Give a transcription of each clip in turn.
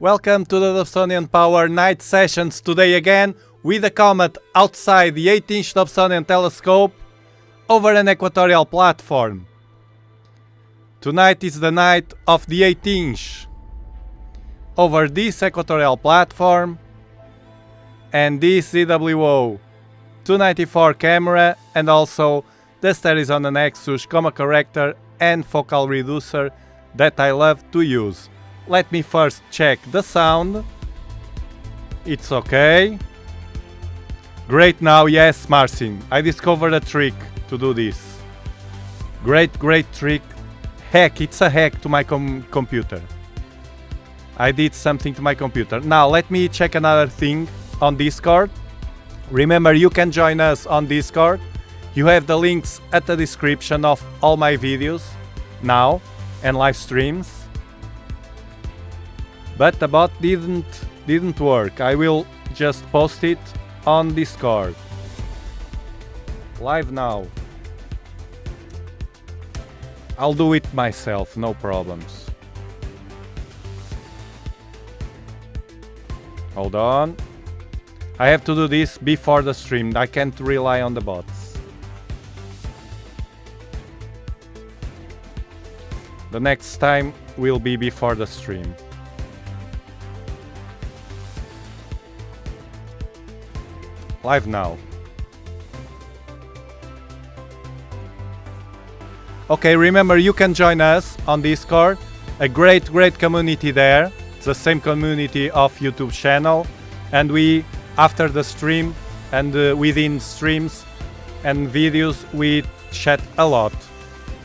Welcome to the Dobsonian Power night sessions today again with a comet outside the 8-inch Dobsonian telescope over an equatorial platform. Tonight is the night of the 8-inch over this equatorial platform and this ZWO 294 camera and also the Stellarium Nexus comma corrector and focal reducer that I love to use. Let me first check the sound. It's okay. Great now, yes, Marcin. I discovered a trick to do this. Great trick. Hack, it's a hack to my computer. I did something to my computer. Now let me check another thing on Discord. Remember, you can join us on Discord. You have the links at the description of all my videos now and live streams. But the bot didn't work. I will just post it on Discord. Live now. I'll do it myself, no problems. Hold on. I have to do this before the stream. I can't rely on the bots. The next time will be before the stream. Live now. Okay, remember you can join us on Discord. A great community there. It's the same community of YouTube channel. And we, after the stream and within streams and videos, we chat a lot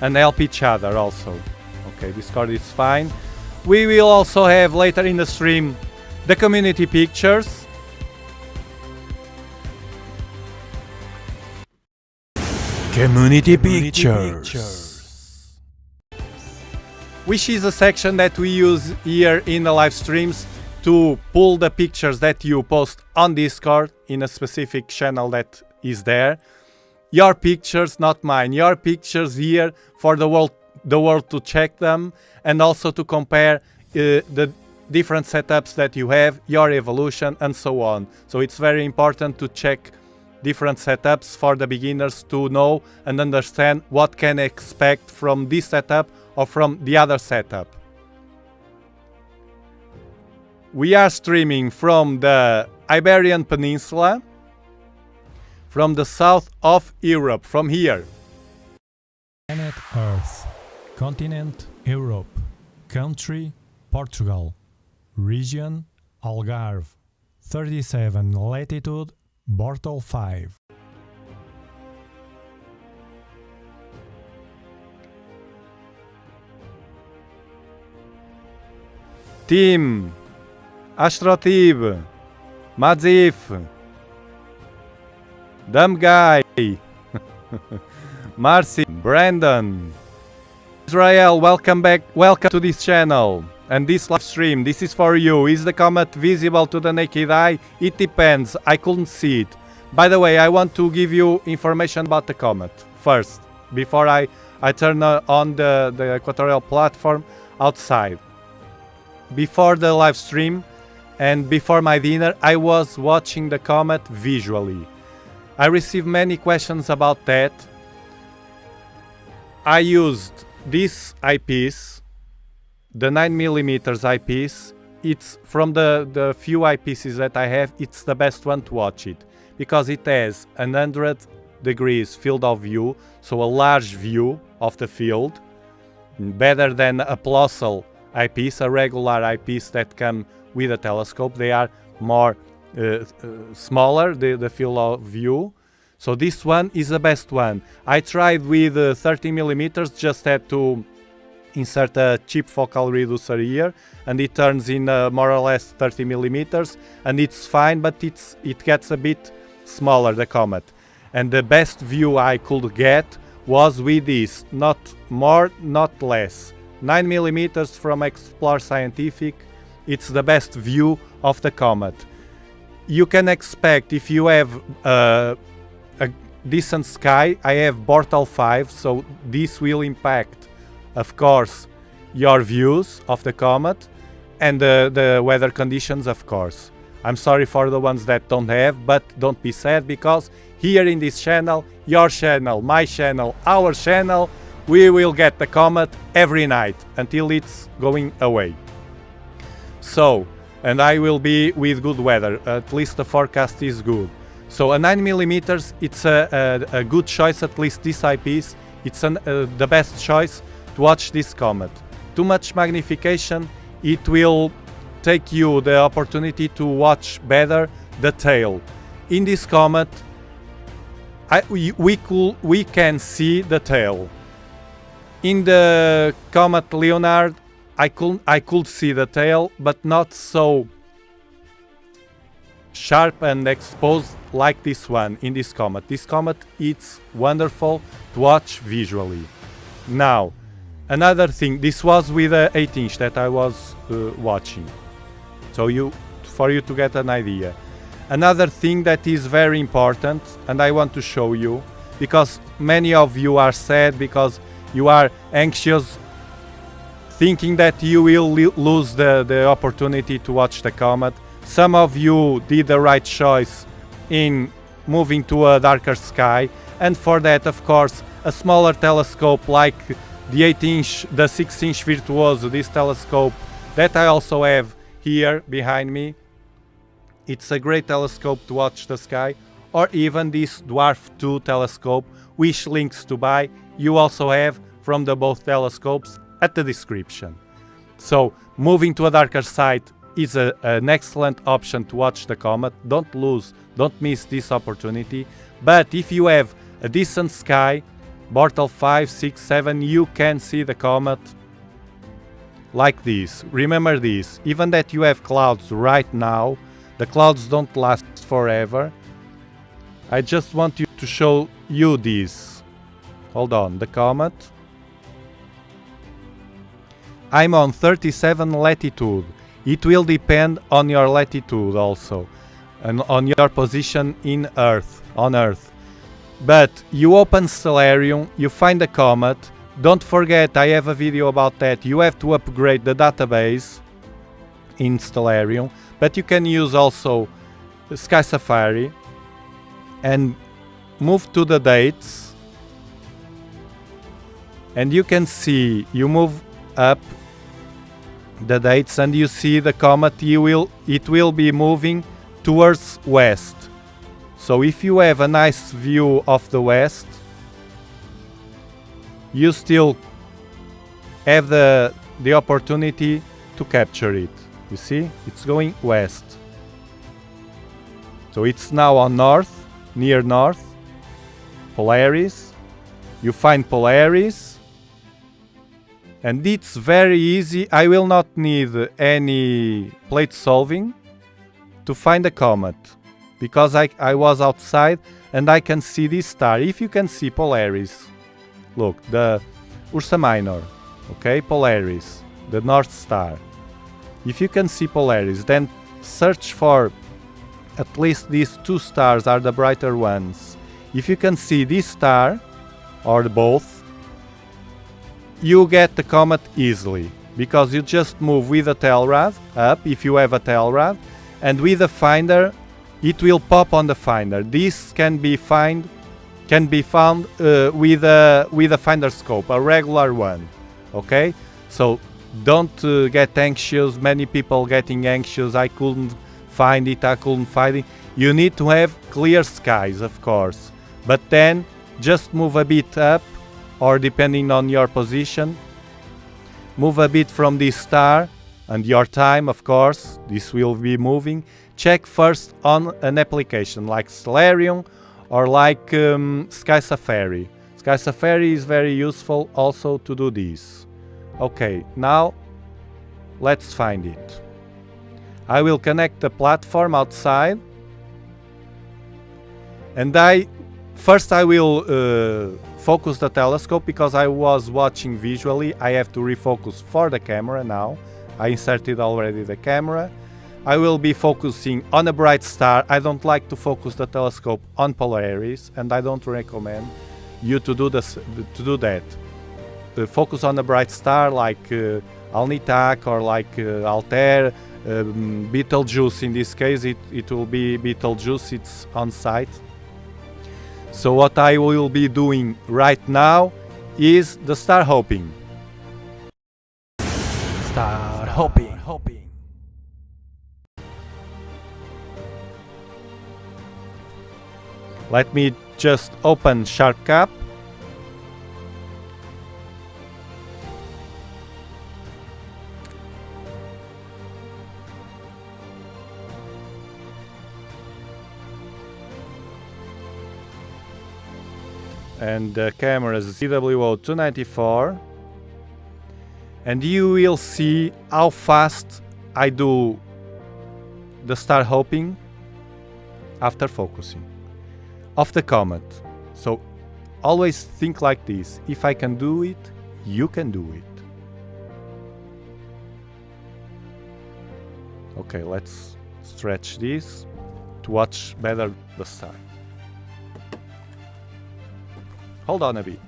and help each other also. Okay, Discord is fine. We will also have later in the stream the community pictures. Community pictures, which is a section that we use here in the live streams to pull the pictures that you post on Discord in a specific channel that is there. Your pictures, not mine. Your pictures here for the world to check them and also to compare the different setups that you have, your evolution and so on. So it's very important to check different setups for the beginners to know and understand what can expect from this setup or from the other setup. We are streaming from the Iberian Peninsula, from the south of Europe, from here. Planet Earth, continent Europe, country Portugal, region Algarve, 37 latitude Bortle 5. Team, Astrotib, Madzif, Dumb Guy, Marcy, Brandon, Israel, welcome back, welcome to this channel. And this live stream, this is for you. Is the comet visible to the naked eye? It depends. I couldn't see it. By the way, I want to give you information about the comet first, before I turn on the equatorial platform outside. Before the live stream and before my dinner, I was watching the comet visually. I received many questions about that. I used this eyepiece, the 9mm eyepiece. It's from the few eyepieces that I have, it's the best one to watch it because it has 100 degrees field of view, so a large view of the field, better than a Plossel eyepiece, a regular eyepiece that come with a telescope. They are more smaller, the field of view. So this one is the best one. I tried with 30mm, just had to insert a cheap focal reducer here and it turns in more or less 30mm and it's fine, but it gets a bit smaller, the comet. And the best view I could get was with this, not more, not less. 9mm from Explore Scientific, it's the best view of the comet. You can expect, if you have a decent sky, I have Bortle 5, so this will impact, of course, your views of the comet. and the weather conditions, of course. I'm sorry for the ones that don't have, but don't be sad, because here in this channel, your channel, my channel, our channel, we will get the comet every night until it's going away. So, and I will be with good weather, at least the forecast is good. So a 9mm, it's a good choice, at least this eyepiece, it's the best choice to watch this comet. Too much magnification, it will take you the opportunity to watch better the tail. In this comet, we can see the tail. In the comet Leonard, I could see the tail, but not so sharp and exposed like this one in this comet. This comet, it's wonderful to watch visually. Now, another thing, this was with a 8-inch that I was watching. So for you to get an idea. Another thing that is very important, and I want to show you, because many of you are sad because you are anxious, thinking that you will lose the opportunity to watch the comet. Some of you did the right choice in moving to a darker sky, and for that, of course, a smaller telescope like the 8-inch, the 6-inch Virtuoso, this telescope that I also have here behind me. It's a great telescope to watch the sky, or even this Dwarf 2 telescope, which links to buy you also have from the both telescopes at the description. So moving to a darker side is an excellent option to watch the comet. Don't miss this opportunity. But if you have a decent sky, Bortle 5, 6, 7, you can see the comet like this. Remember this, even that you have clouds right now, the clouds don't last forever. I just want to show you this. Hold on, the comet. I'm on 37 latitude. It will depend on your latitude also, and on your position on Earth. But you open Stellarium, you find the comet. Don't forget, I have a video about that. You have to upgrade the database in Stellarium, but you can use also Sky Safari and move to the dates, and you can see, you move up the dates and you see the comet, it will be moving towards west. So if you have a nice view of the west, you still have the opportunity to capture it. You see, it's going west. So it's now on north, near north, Polaris. You find Polaris, and it's very easy. I will not need any plate solving to find a comet, because I was outside and I can see this star. If you can see Polaris, look, the Ursa Minor, okay, Polaris, the North Star. If you can see Polaris, then search for at least these two stars are the brighter ones. If you can see this star, or both, you get the comet easily, because you just move with a tail rod up, if you have a tail rod, and with a finder, it will pop on the finder. This can be found with a finder scope, a regular one. Okay, so don't get anxious. Many people getting anxious. I couldn't find it. You need to have clear skies, of course, but then just move a bit up, or depending on your position, move a bit from this star, and your time, of course, this will be moving. Check first on an application like Stellarium or like Sky Safari. Sky Safari is very useful also to do this. Okay, now let's find it. I will connect the platform outside, and I will focus the telescope, because I was watching visually. I have to refocus for the camera now. I inserted already the camera. I will be focusing on a bright star. I don't like to focus the telescope on Polaris, and I don't recommend you to do that. Focus on a bright star like Alnitak or like Altair, Betelgeuse. In this case it will be Betelgeuse, it's on site. So what I will be doing right now is the star hopping. Star hopping. Let me just open SharpCap. And the camera is CWO294, and you will see how fast I do the star hopping after focusing of the comet. So always think like this: if I can do it, you can do it. Okay, let's stretch this to watch better the star. Hold on a bit.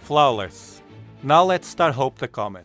Flawless. Now let's star hope the comet.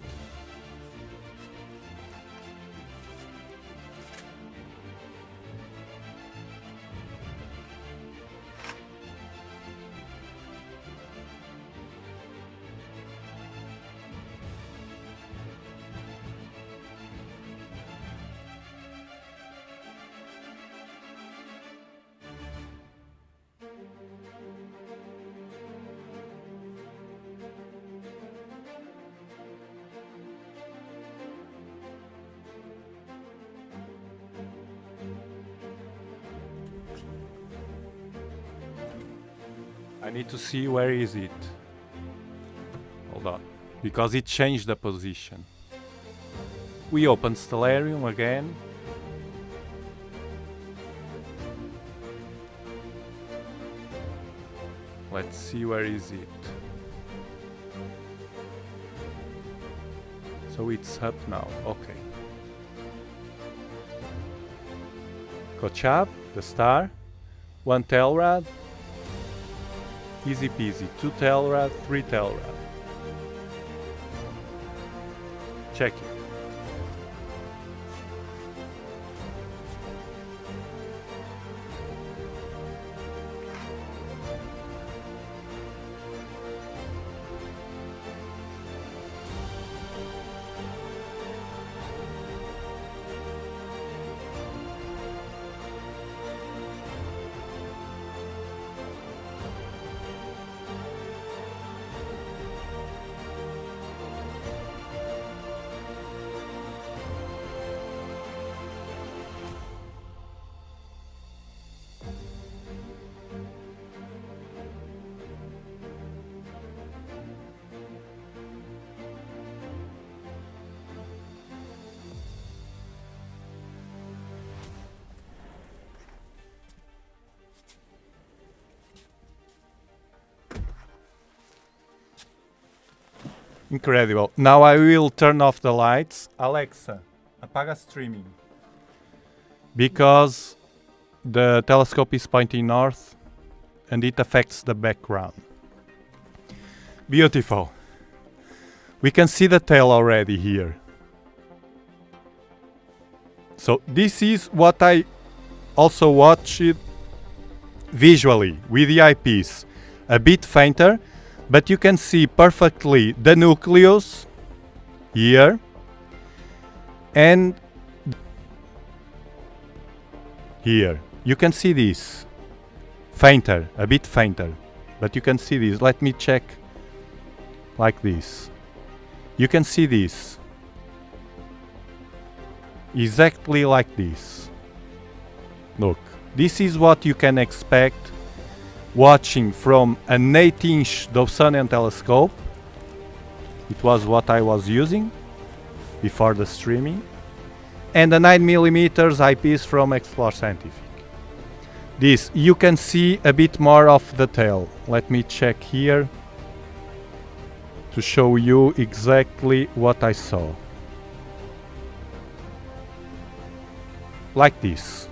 I need to see where is it. Hold on, because it changed the position. We open Stellarium again. Let's see where is it. So it's up now, okay. Kochab, the star, 1 Telrad, easy peasy, 2 Telrad, 3 Telrad. Check it. Incredible. Now I will turn off the lights. Alexa, apaga streaming. Because the telescope is pointing north and it affects the background. Beautiful. We can see the tail already here. So this is what I also watched visually with the eyepiece. A bit fainter, but you can see perfectly the nucleus here and here. You can see this. Fainter, a bit fainter, but you can see this. Let me check like this. You can see this. Exactly like this. Look, this is what you can expect watching from an 8-inch Dobsonian telescope. It was what I was using before the streaming. And a 9mm eyepiece from Explore Scientific. This, you can see a bit more of the tail. Let me check here to show you exactly what I saw. Like this.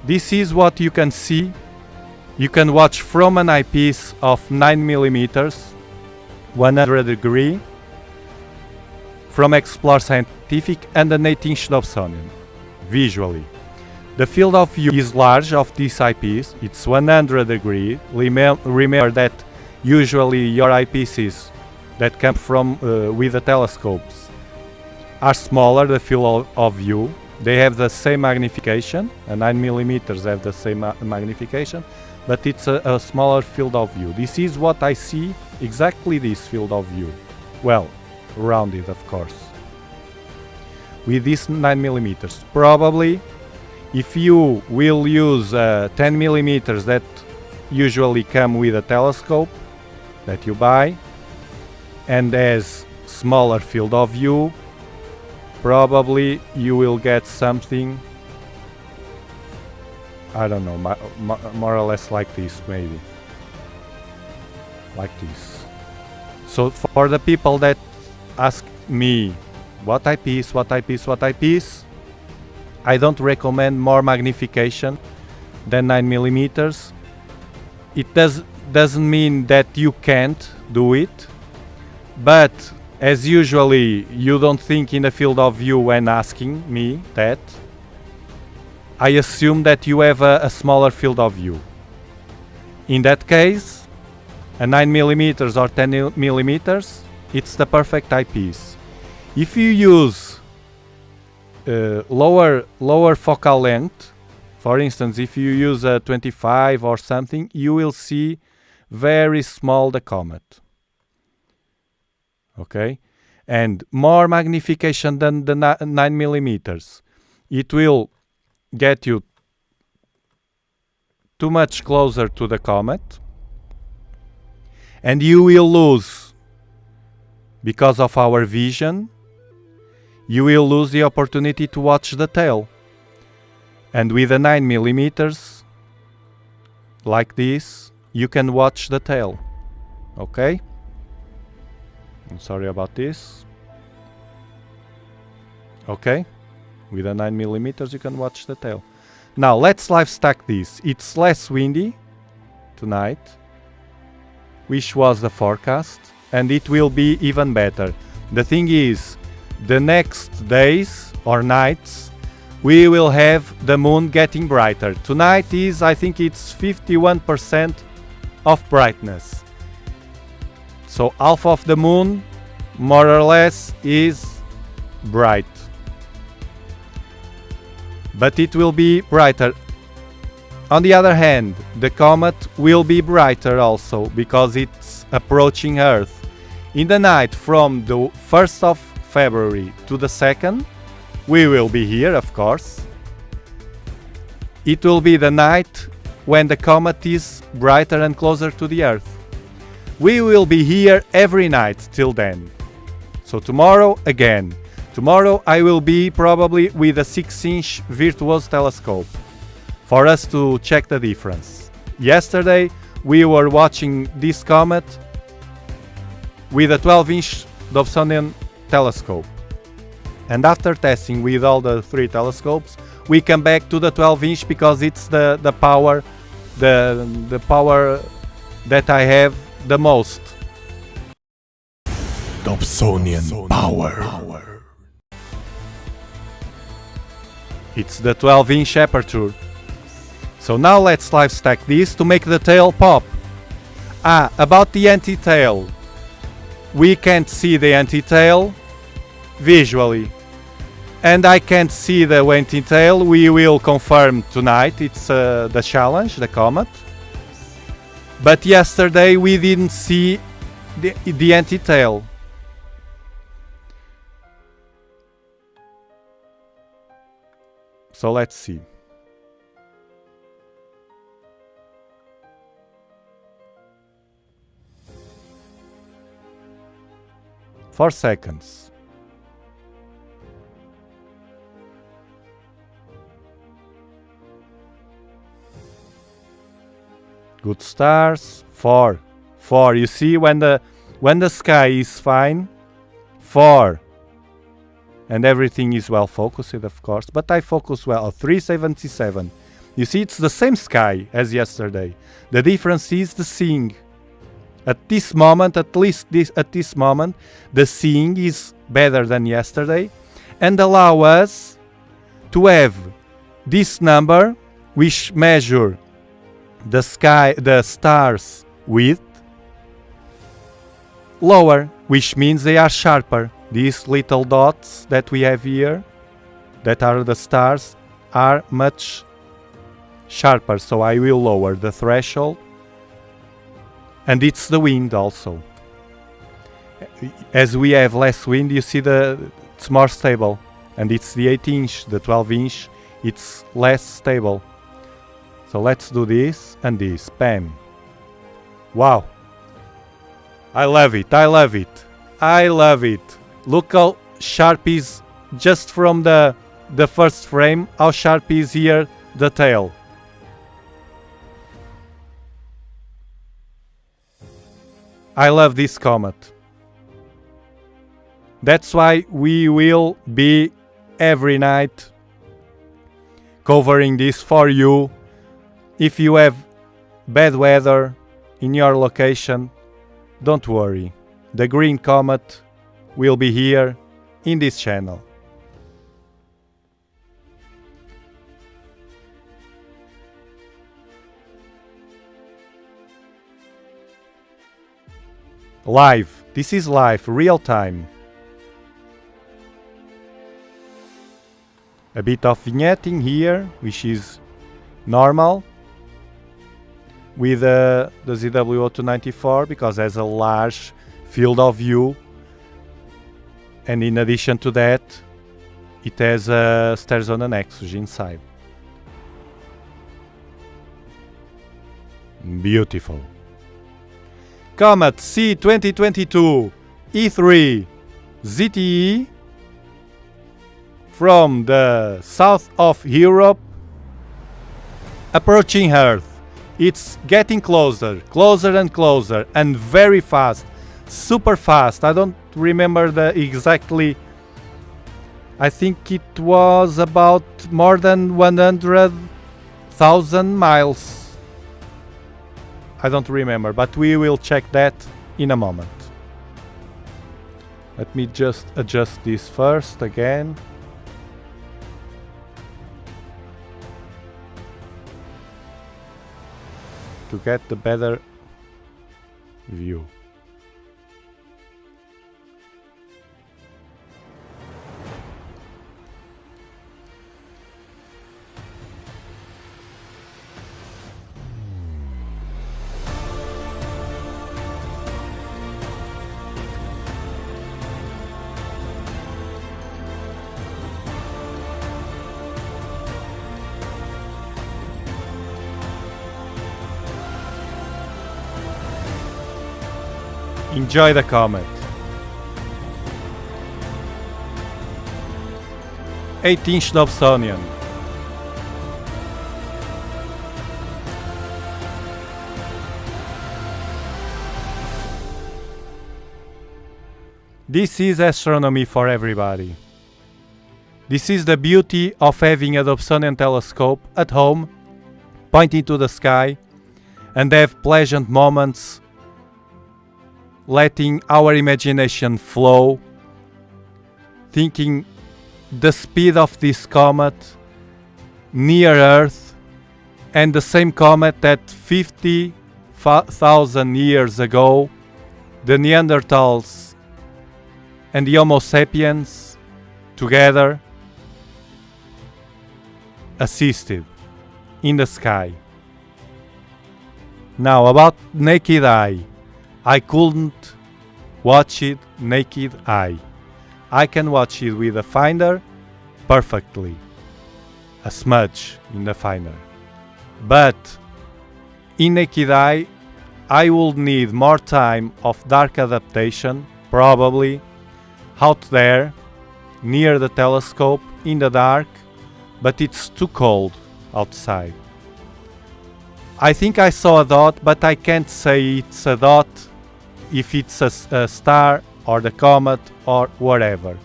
This is what you can see. You can watch from an eyepiece of 9mm, 100 degree, from Explore Scientific and an 8-inch Dobsonian, visually. The field of view is large of this eyepiece, it's 100 degree. Remember that usually your eyepieces that come from with the telescopes are smaller, the field of view. They have the same magnification, 9mm have the same magnification, but it's a smaller field of view. This is what I see, exactly this field of view. Well, rounded of course. With this 9mm. Probably, if you will use 10mm that usually come with a telescope that you buy and has smaller field of view, probably you will get something, I don't know, more or less like this, maybe. Like this. So for the people that ask me, what eyepiece, what eyepiece, what eyepiece, I don't recommend more magnification than 9mm. It doesn't mean that you can't do it, but as usually you don't think in the field of view when asking me that, I assume that you have a smaller field of view. In that case, a 9mm or 10mm, it's the perfect eyepiece. If you use lower focal length, for instance, if you use a 25 or something, you will see very small the comet. Okay, and more magnification than the 9mm, it will get you too much closer to the comet, and you will lose, because of our vision, you will lose the opportunity to watch the tail. And with the 9mm, like this, you can watch the tail. Okay? I'm sorry about this. Okay? With the 9mm, you can watch the tail. Now, let's live stack this. It's less windy tonight, which was the forecast, and it will be even better. The thing is, the next days or nights, we will have the moon getting brighter. Tonight is, I think it's 51% of brightness. So half of the moon, more or less, is bright. But it will be brighter. On the other hand, the comet will be brighter also, because it's approaching Earth. In the night from the 1st of February to the 2nd, we will be here, of course. It will be the night when the comet is brighter and closer to the Earth. We will be here every night till then. So tomorrow again. Tomorrow I will be probably with a 6-inch Virtuos telescope for us to check the difference. Yesterday we were watching this comet with a 12-inch Dobsonian telescope. And after testing with all the 3 telescopes, we come back to the 12-inch because it's the power that I have the most. Dobsonian power. It's the 12-inch aperture. So now let's live stack this to make the tail pop. About the anti-tail. We can't see the anti-tail visually. And I can't see the anti-tail. We will confirm tonight. It's the challenge, the Comet. But yesterday we didn't see the anti-tail. So let's see. Four seconds. Good stars. Four. You see when the sky is fine. 4. And everything is well focused, of course, but I focus well. 377. You see, it's the same sky as yesterday. The difference is the seeing. At this moment, at least at this moment, the seeing is better than yesterday, and allow us to have this number, which measure the sky, the stars width, lower, which means they are sharper. These little dots that we have here, that are the stars, are much sharper, so I will lower the threshold. And it's the wind also. As we have less wind, you see it's more stable. And it's the 8-inch, the 12-inch, it's less stable. So let's do this and this. Bam. Wow. I love it. Look how sharp is, just from the first frame, how sharp is here the tail. I love this Comet. That's why we will be every night covering this for you. If you have bad weather in your location, don't worry. The green Comet will be here in this channel. Live. This is live, real time. A bit of vignetting here, which is normal, with the ZW0294, because it has a large field of view. And in addition to that, it has a Stellarium Nexus inside. Beautiful. Comet C 2022 E3 ZTE from the south of Europe, approaching Earth. It's getting closer and closer, and very fast, super fast. I don't remember the exactly. I think it was about more than 100,000 miles. I don't remember, but we will check that in a moment. Let me just adjust this first again. To get the better view. Enjoy the Comet. 8-inch Dobsonian. This is astronomy for everybody. This is the beauty of having a Dobsonian telescope at home, pointing to the sky, and have pleasant moments letting our imagination flow, thinking the speed of this comet near Earth and the same comet that 50,000 years ago the Neanderthals and the Homo sapiens together assisted in the sky. Now about naked eye, I couldn't watch it naked eye. I can watch it with a finder perfectly, a smudge in the finder. But in naked eye, I would need more time of dark adaptation, probably out there, near the telescope, in the dark, but it's too cold outside. I think I saw a dot, but I can't say it's a dot, if it's a star or the comet or whatever.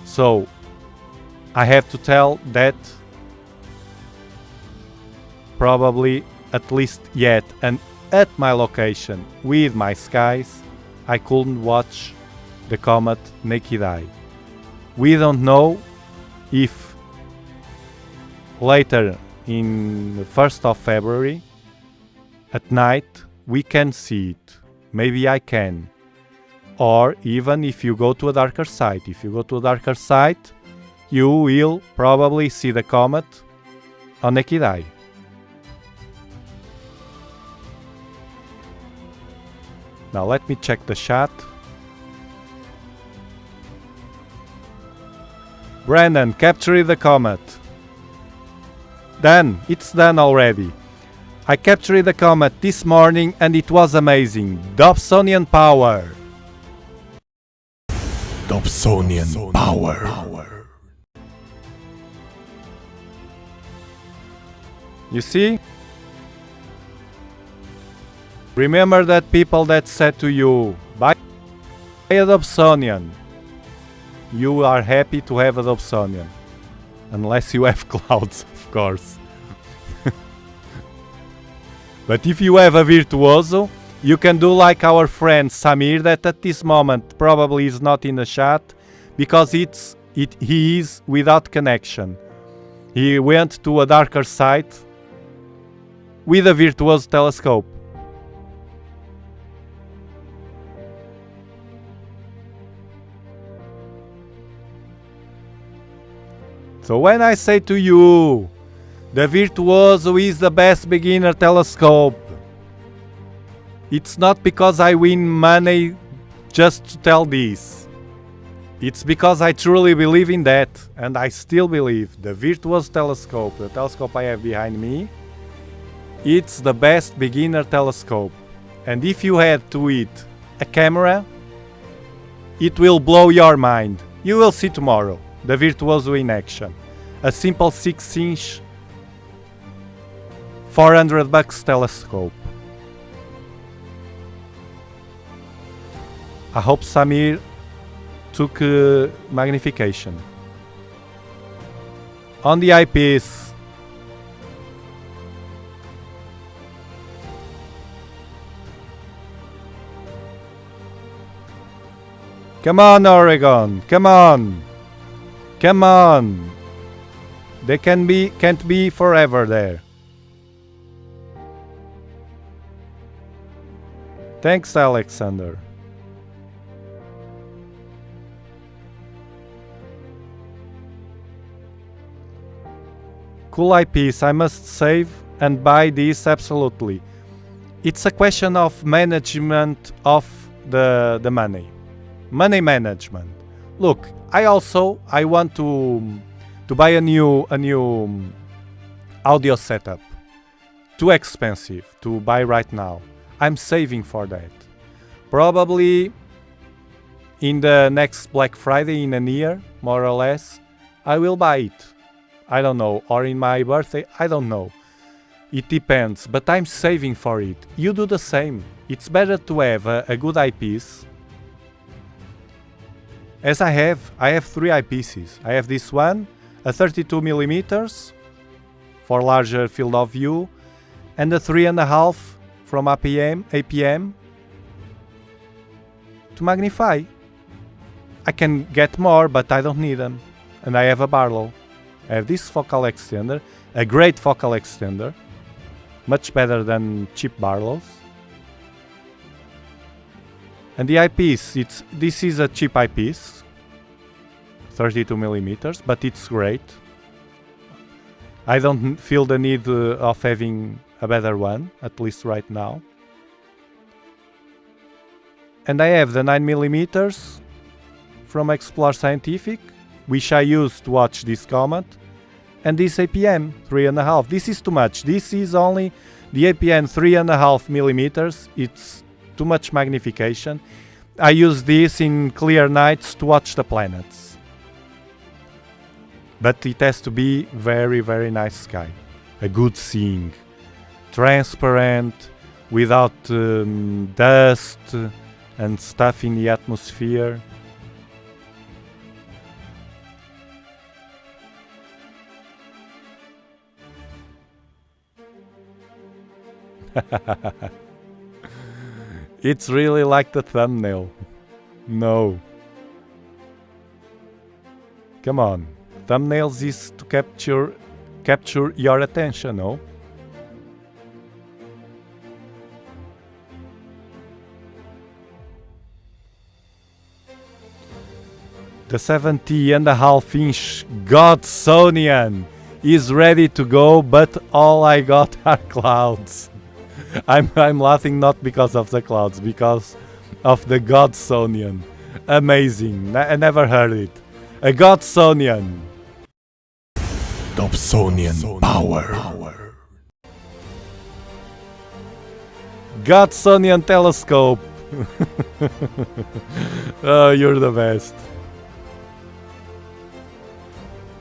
So I have to tell that probably at least yet, and at my location with my skies, I couldn't watch the comet naked eye. We don't know if later in the 1st of February at night we can see it. Maybe I can. Or even if you go to a darker site. If you go to a darker site, you will probably see the comet on naked eye. Now let me check the chat. Brandon, capture the comet. Done. It's done already. I captured the comet this morning and it was amazing. Dobsonian power. Dobsonian power. You see? Remember that people that said to you, buy a Dobsonian. You are happy to have a Dobsonian. Unless you have clouds, of course. But if you have a Virtuoso, you can do like our friend Samir, that at this moment probably is not in the chat, because he is without connection. He went to a darker site with a Virtuoso telescope. So when I say to you, the Virtuoso is the best beginner telescope, it's not because I win money just to tell this. It's because I truly believe in that, and I still believe the Virtuoso telescope, the telescope I have behind me, it's the best beginner telescope. And if you add to it a camera, it will blow your mind. You will see tomorrow the Virtuoso in action. A simple 6-inch $400 telescope. I hope Samir took magnification. On the eyepiece. Come on, Oregon. Come on. Come on. They can't be forever there. Thanks, Alexander. Cool eyepiece, I must save and buy this absolutely. It's a question of management of the money. Money management. Look, I want to buy a new audio setup. Too expensive to buy right now. I'm saving for that. Probably in the next Black Friday in a year, more or less, I will buy it. I don't know. Or in my birthday, I don't know. It depends, but I'm saving for it. You do the same. It's better to have a good eyepiece. As I have 3 eyepieces. I have this one, a 32mm for larger field of view, and a 3.5 from APM, to magnify. I can get more, but I don't need them. And I have a Barlow. I have this focal extender, a great focal extender, much better than cheap Barlows. And the eyepiece, this is a cheap eyepiece, 32 millimeters, but it's great. I don't feel the need of having a better one, at least right now. And I have the 9 millimeters from Explore Scientific, which I used to watch this Comet, and this APM 3.5. This is too much. This is only the APM 3.5 millimeters. It's too much magnification. I use this in clear nights to watch the planets. But it has to be very, very nice sky. A good seeing. Transparent, without dust and stuff in the atmosphere. It's really like the thumbnail. No. Come on. Thumbnails is to capture your attention, no? The 70.5-inch Dobsonian is ready to go, but all I got are clouds. I'm laughing not because of the clouds, because of the Dobsonian. Amazing. I never heard it. A Dobsonian. Dobsonian power. Dobsonian telescope. Oh, you're the best.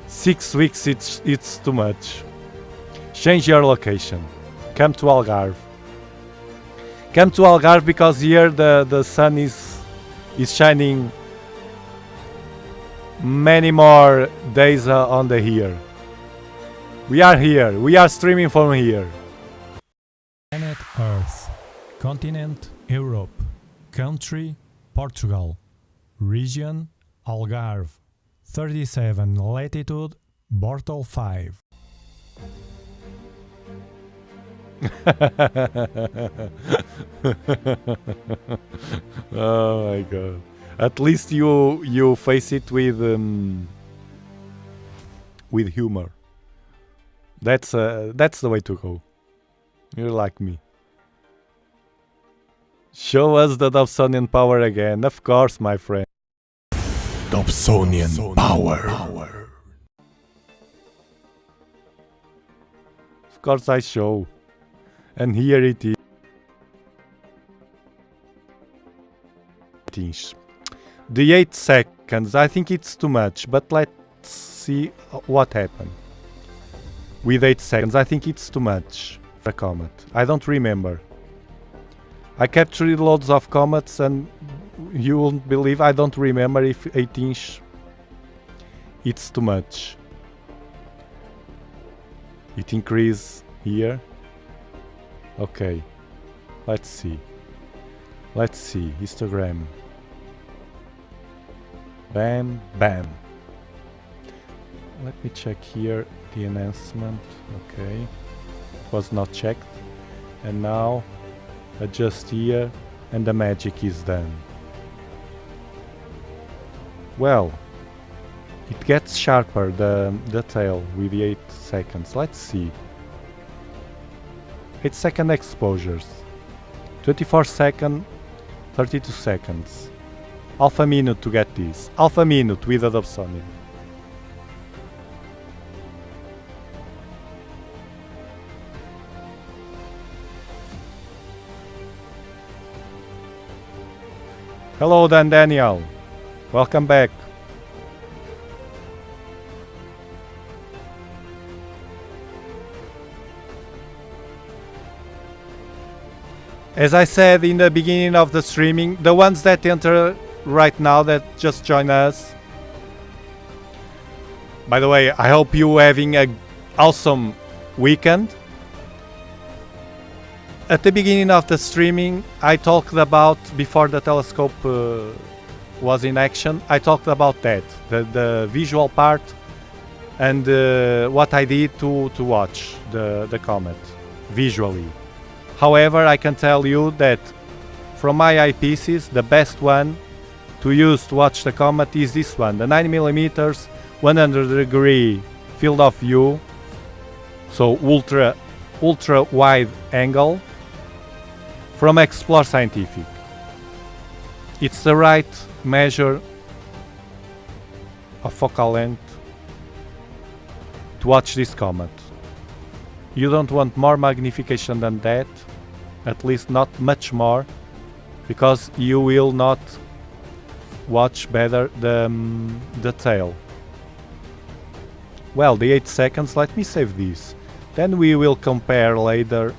6 weeks, it's too much. Change your location. Come to Algarve. Come to Algarve because here the sun is shining many more days on the year. We are here. We are streaming from here. Planet Earth. Continent Europe. Country Portugal. Region Algarve. 37 latitude Bortle 5. Oh my god. At least you face it with humor. That's the way to go. You're like me. Show us the Dobsonian power again. Of course, my friend. Dobsonian power. Of course I show. And here it is. The 8 seconds, I think it's too much, but let's see what happened. With 8 seconds, I think it's too much for a Comet. I don't remember. I captured loads of Comets and you won't believe I don't remember if 8-inch it's too much. It increase here. Okay, let's see. Histogram. Bam, bam. Let me check here the enhancement. Okay, it was not checked. And now adjust here and the magic is done. Well, it gets sharper, the tail, with the 8 seconds. Let's see. 8-second exposures. 24 second, 32 seconds. Half a minute to get this. Half a minute with a Dobsonian. Hello Dan Daniel. Welcome back. As I said in the beginning of the streaming, the ones that enter right now that just join us. By the way, I hope you having an awesome weekend. At the beginning of the streaming, I talked about, before the telescope was in action, I talked about that, the visual part, and what I did to watch the comet visually. However, I can tell you that from my eyepieces, the best one to use to watch the comet is this one, the 9mm 100-degree field of view, so ultra wide angle, from Explore Scientific. It's the right measure of focal length to watch this comet. You don't want more magnification than that, at least not much more, because you will not watch better the tail. Well, the 8 seconds, let me save this. Then we will compare later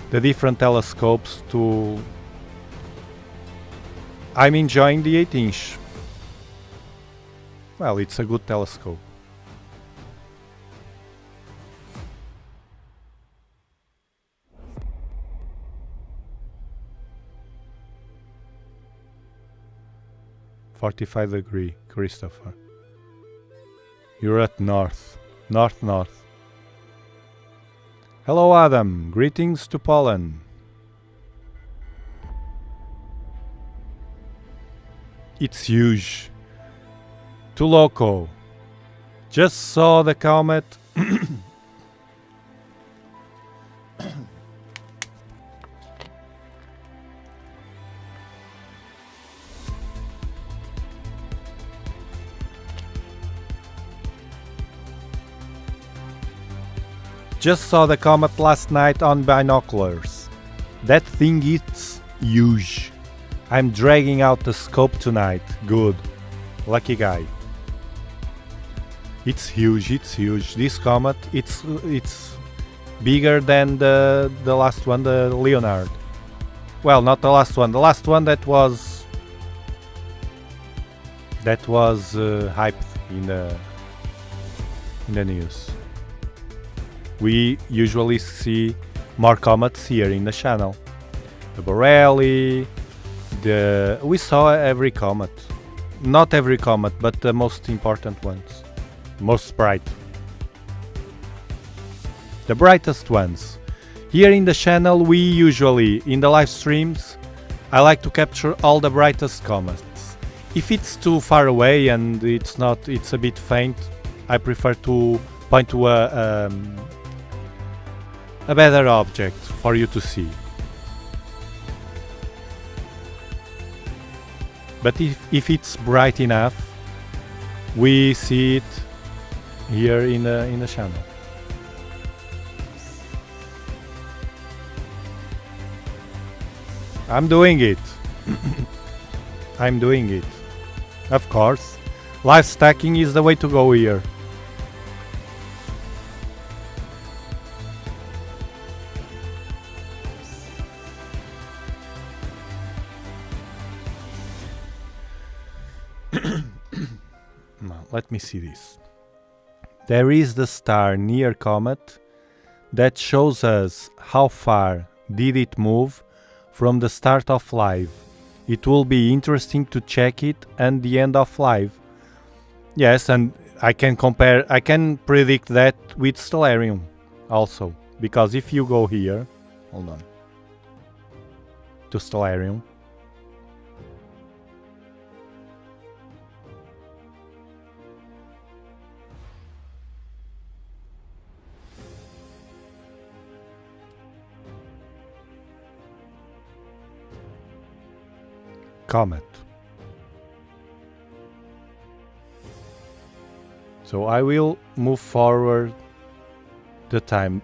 the different telescopes to... I'm enjoying the 8-inch. Well, it's a good telescope. "45-degree, Christopher. You're at north. North. Hello, Adam. Greetings to Poland. It's huge. Too loco. Just saw the comet. Just saw the comet last night on binoculars. That thing is huge. I'm dragging out the scope tonight. Good. Lucky guy. It's huge. This comet, it's bigger than the last one, the Leonard. Well, not the last one. The last one that was hyped in the news. We usually see more comets here in the channel. The Borelli, we saw every comet. Not every comet, but the most important ones. Most bright. The brightest ones. Here in the channel, we usually, in the live streams, I like to capture all the brightest comets. If it's too far away and it's a bit faint, I prefer to point to a better object for you to see. But if it's bright enough, we see it here in the channel. I'm doing it. I'm doing it. Of course, live stacking is the way to go here. Let me see this. There is the star near Comet that shows us how far did it move from the start of live. It will be interesting to check it and the end of live. Yes, and I can predict that with Stellarium also, because if you go here, hold on, to Stellarium, Comet. So I will move forward the time.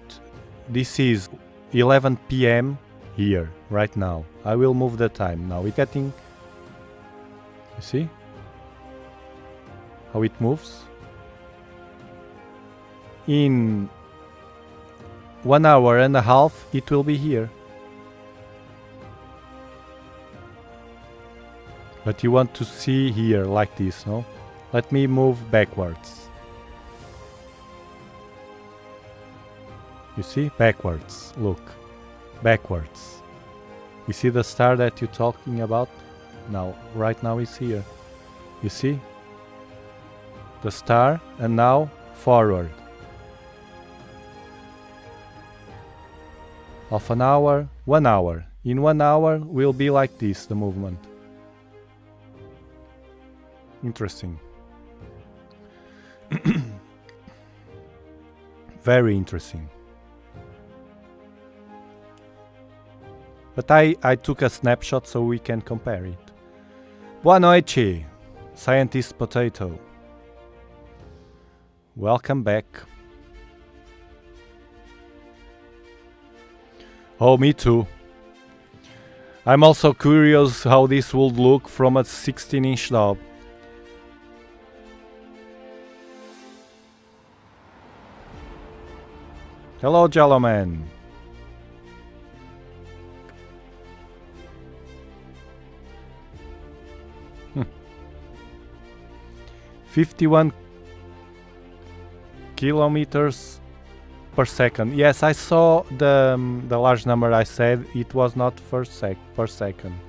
This is 11 p.m. here right now. I will move the time now. It's getting, you see how it moves? In 1 hour and a half it will be here. But you want to see here like this, no? Let me move backwards. You see? Backwards. Look. backwards. You see the star that you're talking about? Now, right now it's here. You see? The star, and now forward. Half an hour, 1 hour. In 1 hour will be like this, the movement. Interesting. Very interesting. But I took a snapshot so we can compare it. Boa noite, Scientist Potato. Welcome back. Oh, me too. I'm also curious how this would look from a 16-inch Dob. Hello, Jelloman. Hmm. 51 kilometers per second. Yes, I saw the large number I said. It was not per second.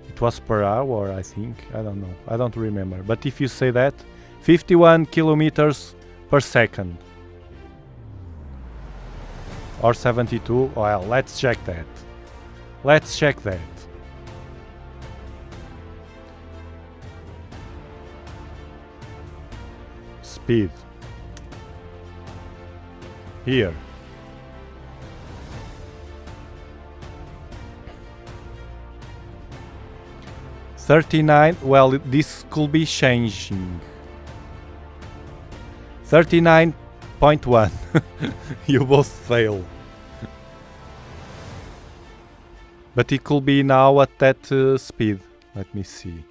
It was per hour, I think. I don't know. I don't remember. But if you say that, 51 kilometers per second. Or 72. Well, let's check that. Let's check that. Speed. Here. $39. Well, this could be changing. 39.1. You both fail. But it could be now at that speed. Let me see.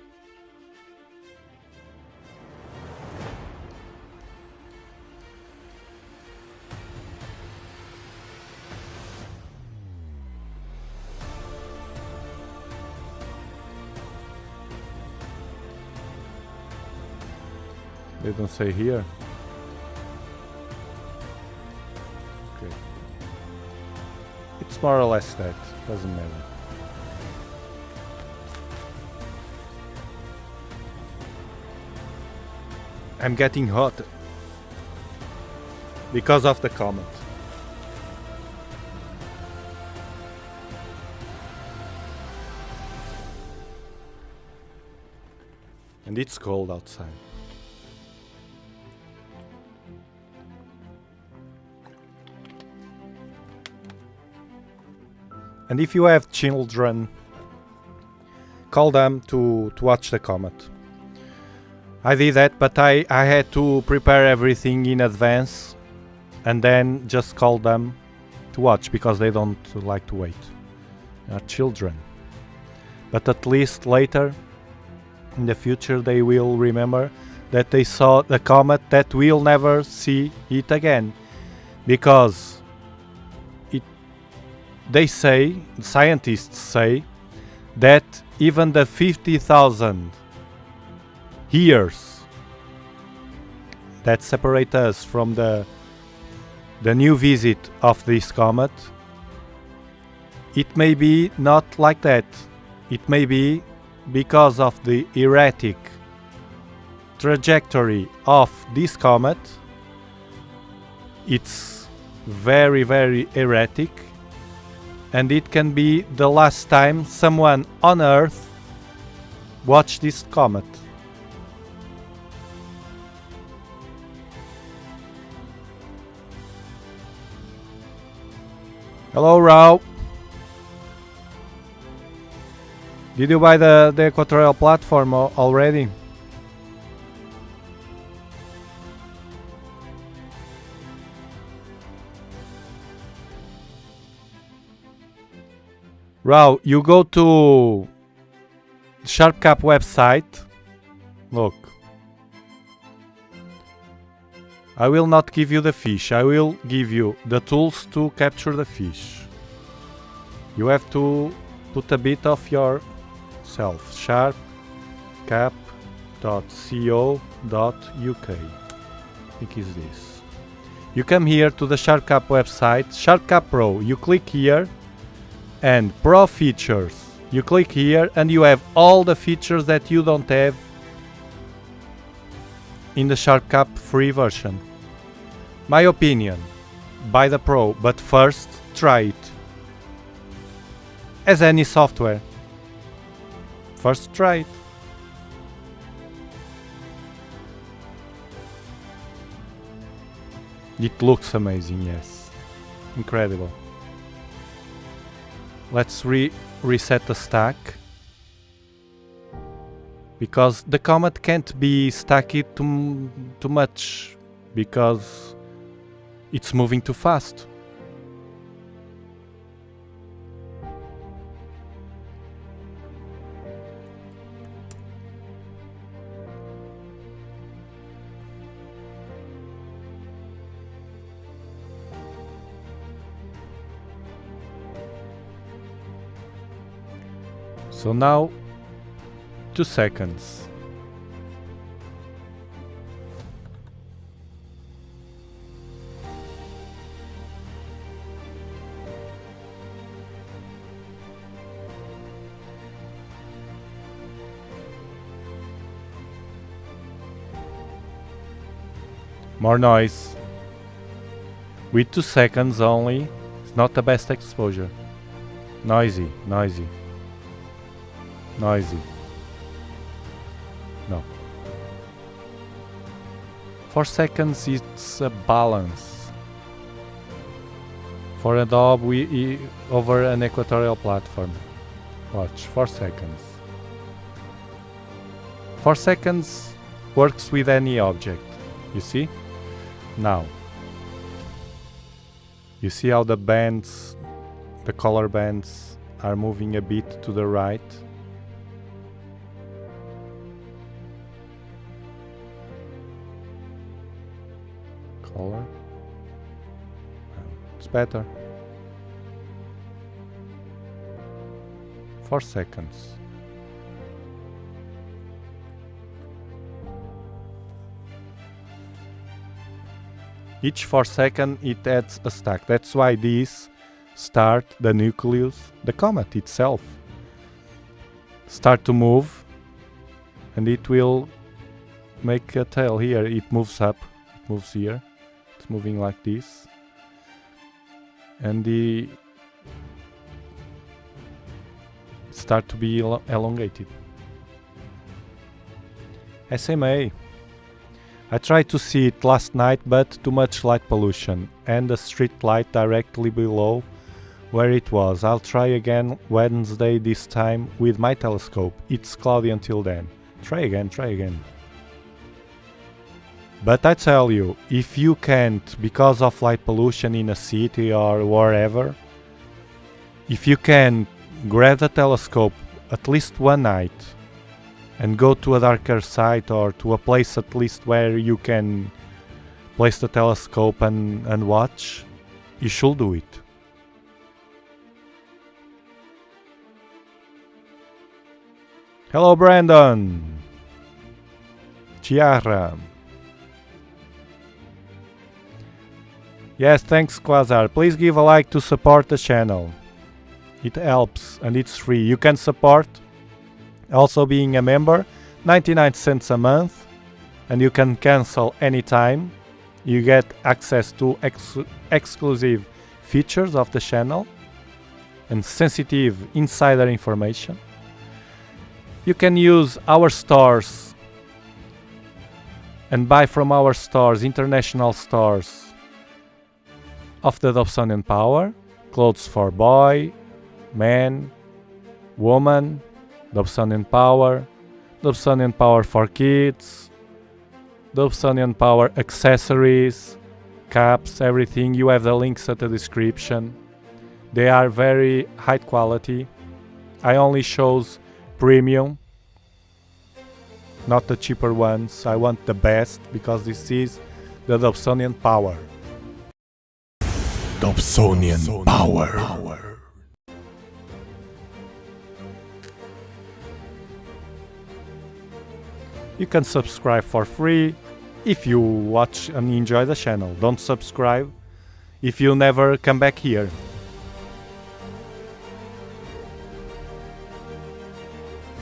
They don't say here. Okay. It's more or less that. Doesn't matter. I'm getting hot because of the comet. And it's cold outside. And if you have children, call them to watch the comet. I did that, but I had to prepare everything in advance and then just call them to watch because they don't like to wait. They are children. But at least later, in the future, they will remember that they saw the comet that we'll never see it again. Because they say, scientists say, that even the 50,000 years that separate us from the new visit of this comet, it may be not like that. It may be because of the erratic trajectory of this comet. It's very, very erratic, and it can be the last time someone on Earth watched this comet. Hello, Rao. Did you buy the Equatorial platform already? Rao, you go to SharpCap website. Look. I will not give you the fish. I will give you the tools to capture the fish. You have to put a bit of yourself. sharpcap.co.uk. I think is this. You come here to the SharpCap website, SharpCap Pro. You click here And Pro features. You click here and you have all the features that you don't have in the SharpCap free version. My opinion, buy the Pro, but first try it. As any software. First try it. It looks amazing, yes. Incredible. Let's reset the stack. Because the Comet can't be stacked too much. Because it's moving too fast. So now 2 seconds. More noise. With 2 seconds only, it's not the best exposure. Noisy, noisy. Noisy. No. 4 seconds, it's a balance. For Adobe over an equatorial platform. Watch, 4 seconds. 4 seconds works with any object. You see? Now. You see how the bands, the color bands, are moving a bit to the right? Color. It's better. 4 seconds. Each 4 seconds it adds a stack. That's why these start the nucleus, the comet itself, start to move, and it will make a tail here. It moves up, it moves here. It's moving like this, and the start to be elongated. SMA. I tried to see it last night, but too much light pollution and the street light directly below where it was. I'll try again Wednesday, this time with my telescope. It's cloudy until then. Try again, try again. But I tell you, if you can't, because of light pollution in a city or wherever, if you can grab the telescope at least one night and go to a darker site or to a place at least where you can place the telescope and watch, you should do it. Hello Brandon! Chiara! Yes, thanks Quasar. Please give a like to support the channel. It helps and it's free. You can support also being a member, 99 cents a month, and you can cancel anytime. You get access to exclusive features of the channel and sensitive insider information. You can use our stores and buy from our stores, international stores, of the Dobsonian Power, clothes for boy, man, woman, Dobsonian Power for kids, Dobsonian Power accessories, caps, everything. You have the links at the description. They are very high quality. I only shows premium, not the cheaper ones. I want the best because this is the Dobsonian Power. Dobsonian Power. You can subscribe for free if you watch and enjoy the channel. Don't subscribe if you never come back here.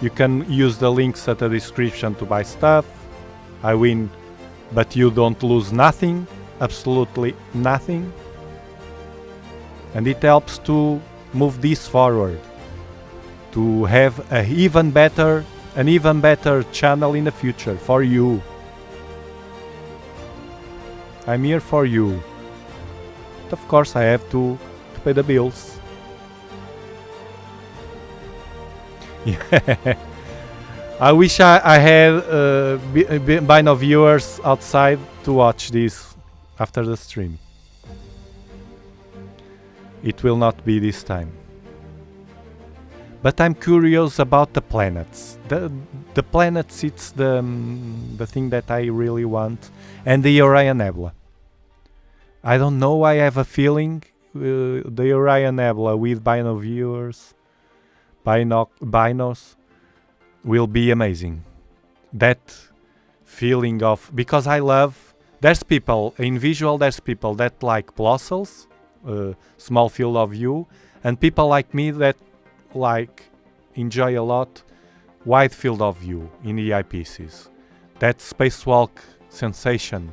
You can use the links at the description to buy stuff. I win, but you don't lose nothing, absolutely nothing. And it helps to move this forward, to have an even better channel in the future for you. I'm here for you. But of course I have to pay the bills. Yeah. I wish I had Bino viewers outside to watch this after the stream. It will not be this time. But I'm curious about the planets. The planets, it's the thing that I really want, and the Orion Nebula. I don't know. I have a feeling the Orion Nebula with Bino viewers, binos, will be amazing. That feeling of, because I love. There's people in visual. There's people that like plossels, small field of view, and people like me that enjoy a lot wide field of view in the eyepieces. That spacewalk sensation,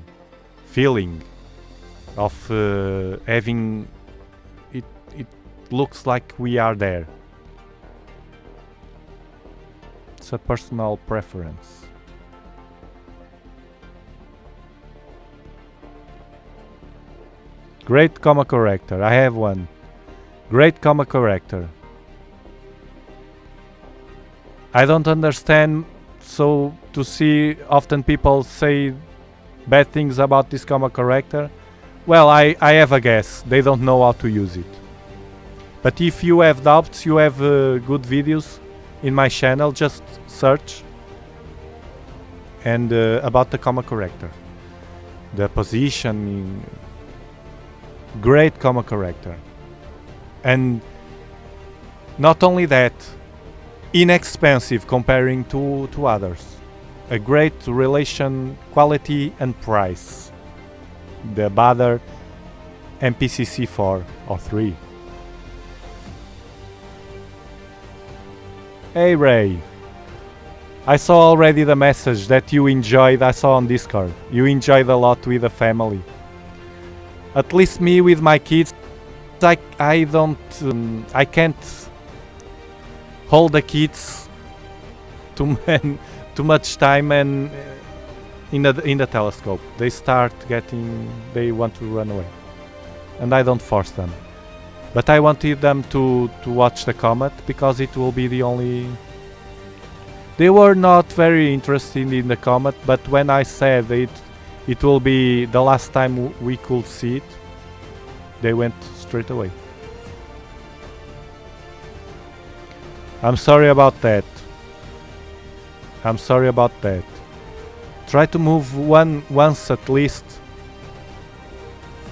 feeling of having it looks like we are there. It's a personal preference. Great comma corrector. I have one. Great comma corrector. I don't understand, so to see often people say bad things about this comma corrector. Well, I have a guess. They don't know how to use it. But if you have doubts, you have good videos in my channel. Just search and about the comma corrector. The position. Great comma corrector. And not only that, inexpensive comparing to others. A great relation, quality and price. The Bader MPCC 4 or 3. Hey Ray, I saw already the message that you enjoyed. I saw on Discord. You enjoyed a lot with the family. At least me with my kids, I can't hold the kids too much time and in the telescope. They start they want to run away, and I don't force them. But I wanted them to watch the Comet because it will be the only. They were not very interested in the Comet, but when I said it will be the last time we could see it, they went straight away. I'm sorry about that. I'm sorry about that. Try to move once at least,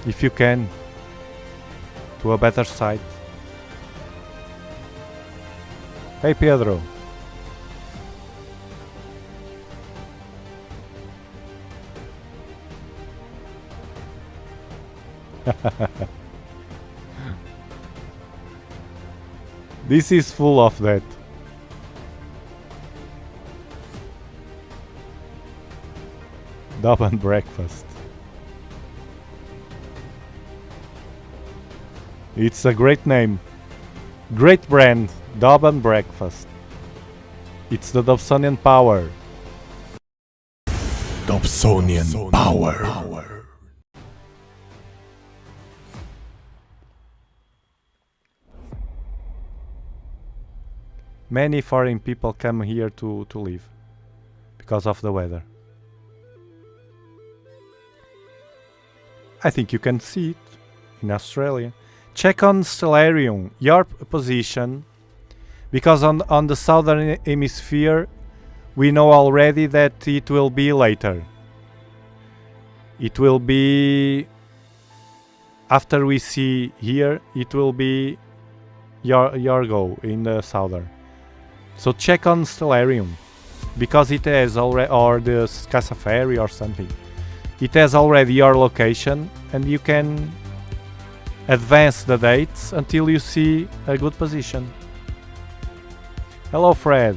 if you can, to a better site. Hey Pedro. This is full of that. Dub and breakfast. It's a great name. Great brand. Dub and breakfast. It's the Dobsonian power. Dobsonian power. Many foreign people come here to live because of the weather. I think you can see it in Australia. Check on Stellarium, your position, because on the southern hemisphere we know already that it will be later. It will be after we see here, it will be your go in the southern. So check on Stellarium, because it has already, or the Casa Ferry or something. It has already your location, and you can advance the dates until you see a good position. Hello Fred.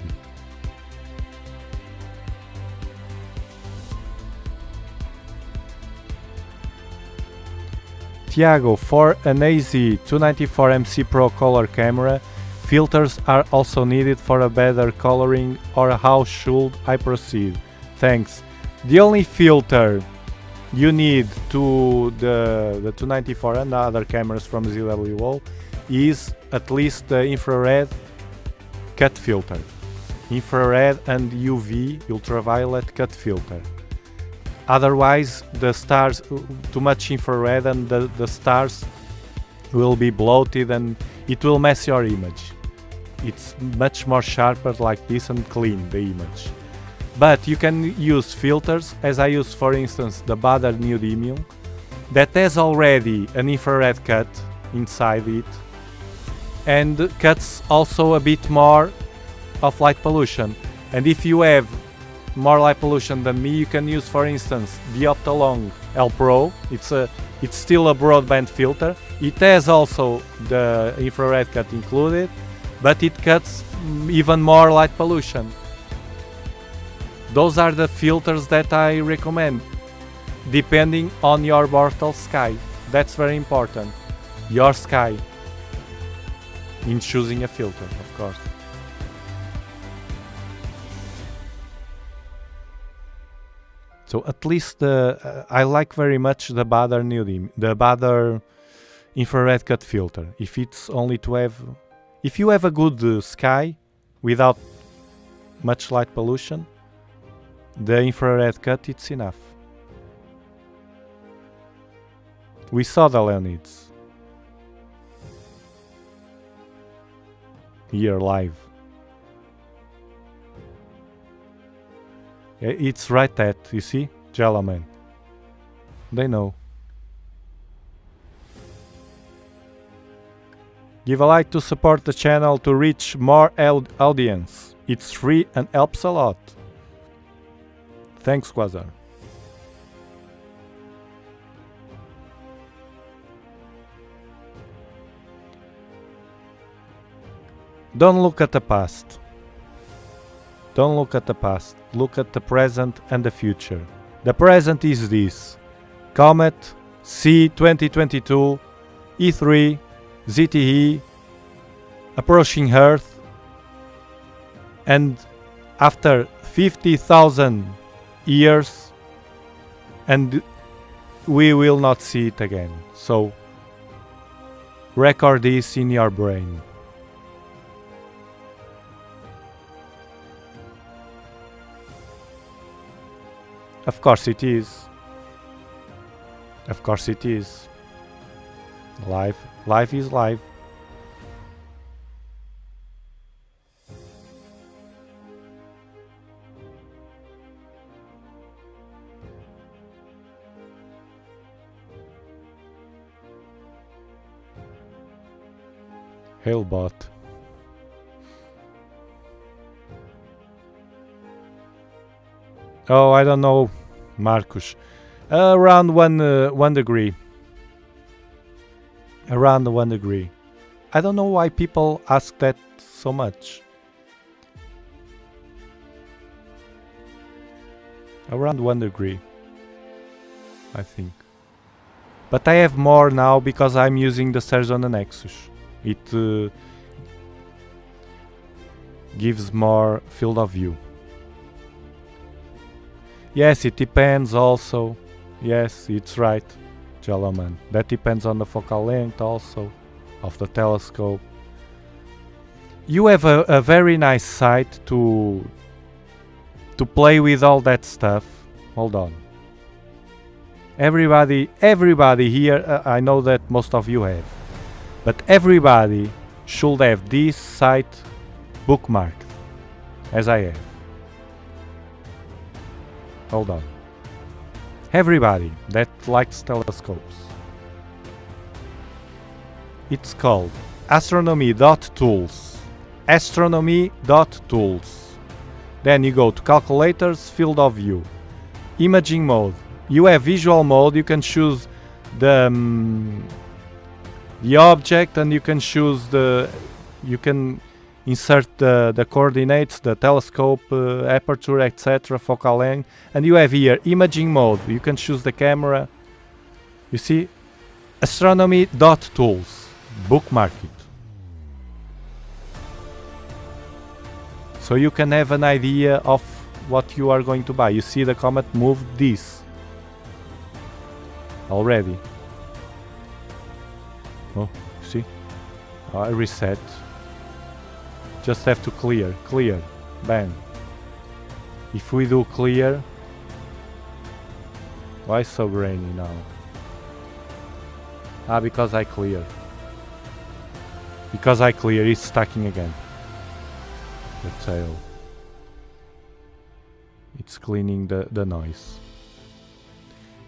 Tiago, for an AZ294MC Pro color camera, filters are also needed for a better coloring, or how should I proceed? Thanks. The only filter you need to the 294 and the other cameras from ZWO is at least the infrared cut filter. Infrared and UV, ultraviolet cut filter. Otherwise, the stars, too much infrared and the stars will be bloated and it will mess your image. It's much more sharper like this and clean the image. But you can use filters, as I use for instance the Bader Neodymium, that has already an infrared cut inside it and cuts also a bit more of light pollution. And if you have more light pollution than me, you can use for instance the Optolong L Pro. It's still a broadband filter. It has also the infrared cut included, but it cuts even more light pollution. Those are the filters that I recommend, depending on your mortal sky. That's very important. Your sky in choosing a filter, of course. So at least I like very much the Bader Neodymium, the Bader infrared cut filter. If it's only to have, if you have a good sky without much light pollution, the infrared cut, it's enough. We saw the Leonids here live. It's right that, you see, Jelloman. They know. Give a like to support the channel to reach more audience. It's free and helps a lot. Thanks, Quasar. Don't look at the past. Don't look at the past. Look at the present and the future. The present is this: Comet, C 2022, E3, ZTE, approaching Earth, and after 50,000 years, and we will not see it again. So record this in your brain. Of course it is. Of course it is. Life is life. Hailbot. Oh, I don't know, Marcus. Around 1 degree. Around 1 degree. I don't know why people ask that so much. Around 1 degree, I think. But I have more now because I'm using the stairs on the Nexus. It gives more field of view. Yes, it depends also. Yes, it's right, Jelloman. That depends on the focal length also of the telescope. You have a very nice site to play with all that stuff. Hold on. Everybody here, I know that most of you have, but everybody should have this site bookmarked, as I have. Hold on. Everybody that likes telescopes. It's called astronomy.tools. Astronomy.tools. Then you go to calculators, field of view, imaging mode. You have visual mode. You can choose the object, and you can choose you can insert the coordinates, the telescope, aperture, etc., focal length, and you have here imaging mode. You can choose the camera. You see, Astronomy.tools. Bookmark it. So you can have an idea of what you are going to buy. You see the Comet moved this already. Oh, see? I reset. Just have to clear. Clear. Bang. If we do clear... Why so grainy now? Ah, because I clear. Because I clear, it's stacking again. The tail. It's cleaning the noise.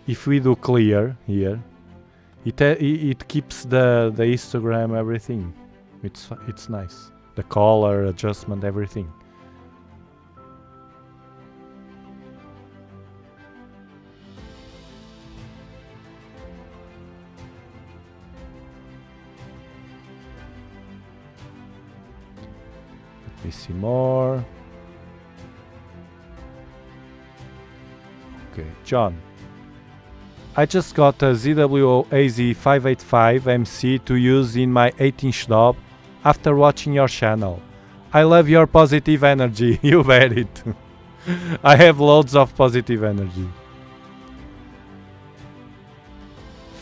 If we do clear here, it keeps the histogram, everything. It's nice. The color adjustment, everything. Let me see more. Okay, John. I just got a ZWO AZ585 MC to use in my 8-inch Dob after watching your channel. I love your positive energy. You bet it. I have loads of positive energy.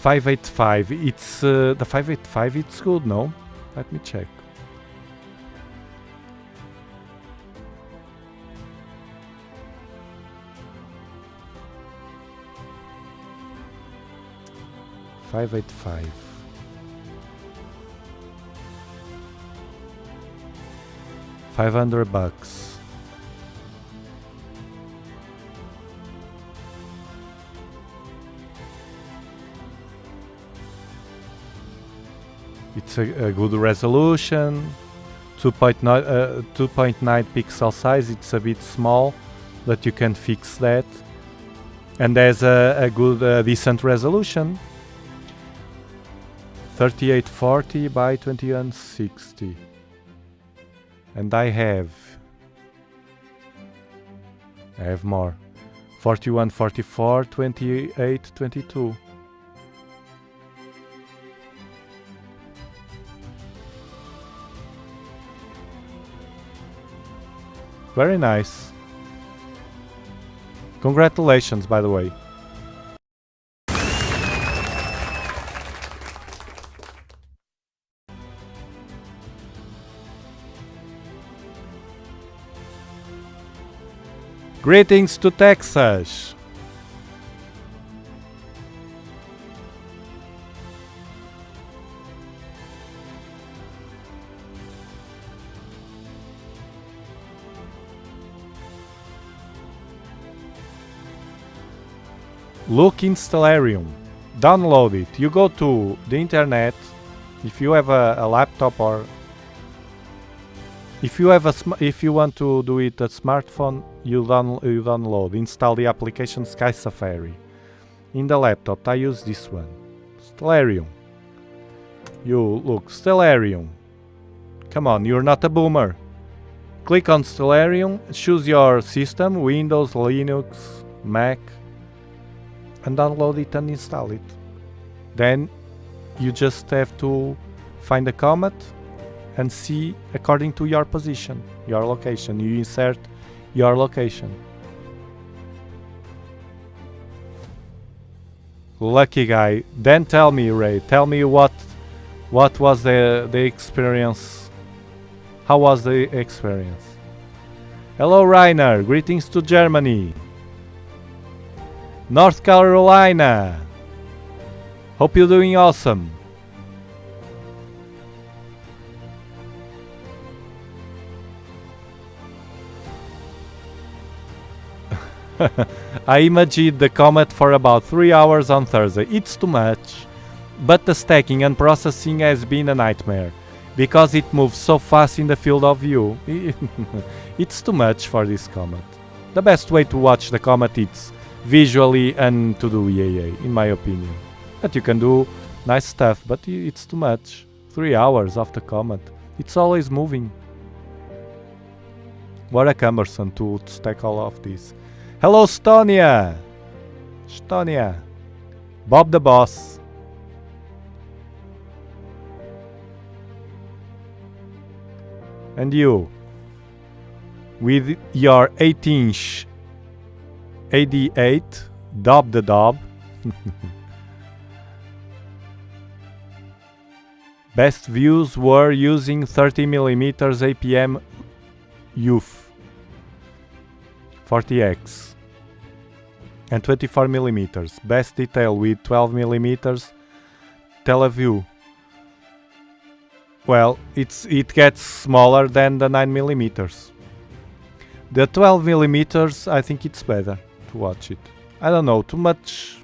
585. It's the 585. It's good, no? Let me check. $585. $500. It's a good resolution. 2.9 pixel size. It's a bit small, but you can fix that. And there's a good, decent resolution. 3840 by 2160. And I have more. 4144 2822. Very nice. Congratulations, by the way. Greetings to Texas. Look in Stellarium. Download it. You go to the internet. If you have a laptop or if you want to do it a smartphone, you download, install the application Sky Safari. In the laptop, I use this one, Stellarium. You look, Stellarium. Come on, you're not a boomer. Click on Stellarium, choose your system, Windows, Linux, Mac, and download it and install it. Then you just have to find a Comet and see according to your position, your location. You insert your location. Lucky guy. Then tell me, Ray, tell me what was the experience? How was the experience? Hello, Rainer. Greetings to Germany. North Carolina. Hope you're doing awesome. I imagined the Comet for about 3 hours on Thursday. It's too much. But the stacking and processing has been a nightmare, because it moves so fast in the field of view. It's too much for this Comet. The best way to watch the Comet is visually and to do EAA, in my opinion. But you can do nice stuff, but it's too much. 3 hours of the Comet. It's always moving. What a cumbersome to stack all of this. Hello, Estonia! Estonia! Bob the Boss. And you, with your 8-inch AD8, Dob the Dob. Best views were using 30mm APM UF 40x and 24mm. Best detail with 12mm Teleview. Well, it gets smaller than the 9mm. The 12mm, I think it's better to watch it. I don't know, too much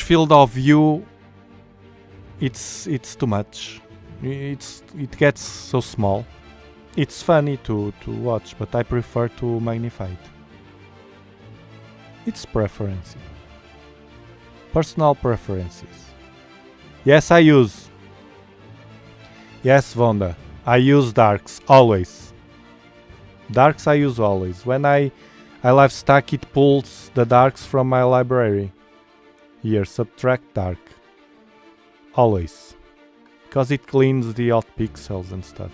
field of view. It's too much. It gets so small. It's funny to watch, but I prefer to magnify it. It's preference. Personal preferences. Yes, I use. Yes, Vonda. I use darks always. Darks I use always. When I live stack, it pulls the darks from my library. Here, subtract dark. Always. Because it cleans the hot pixels and stuff.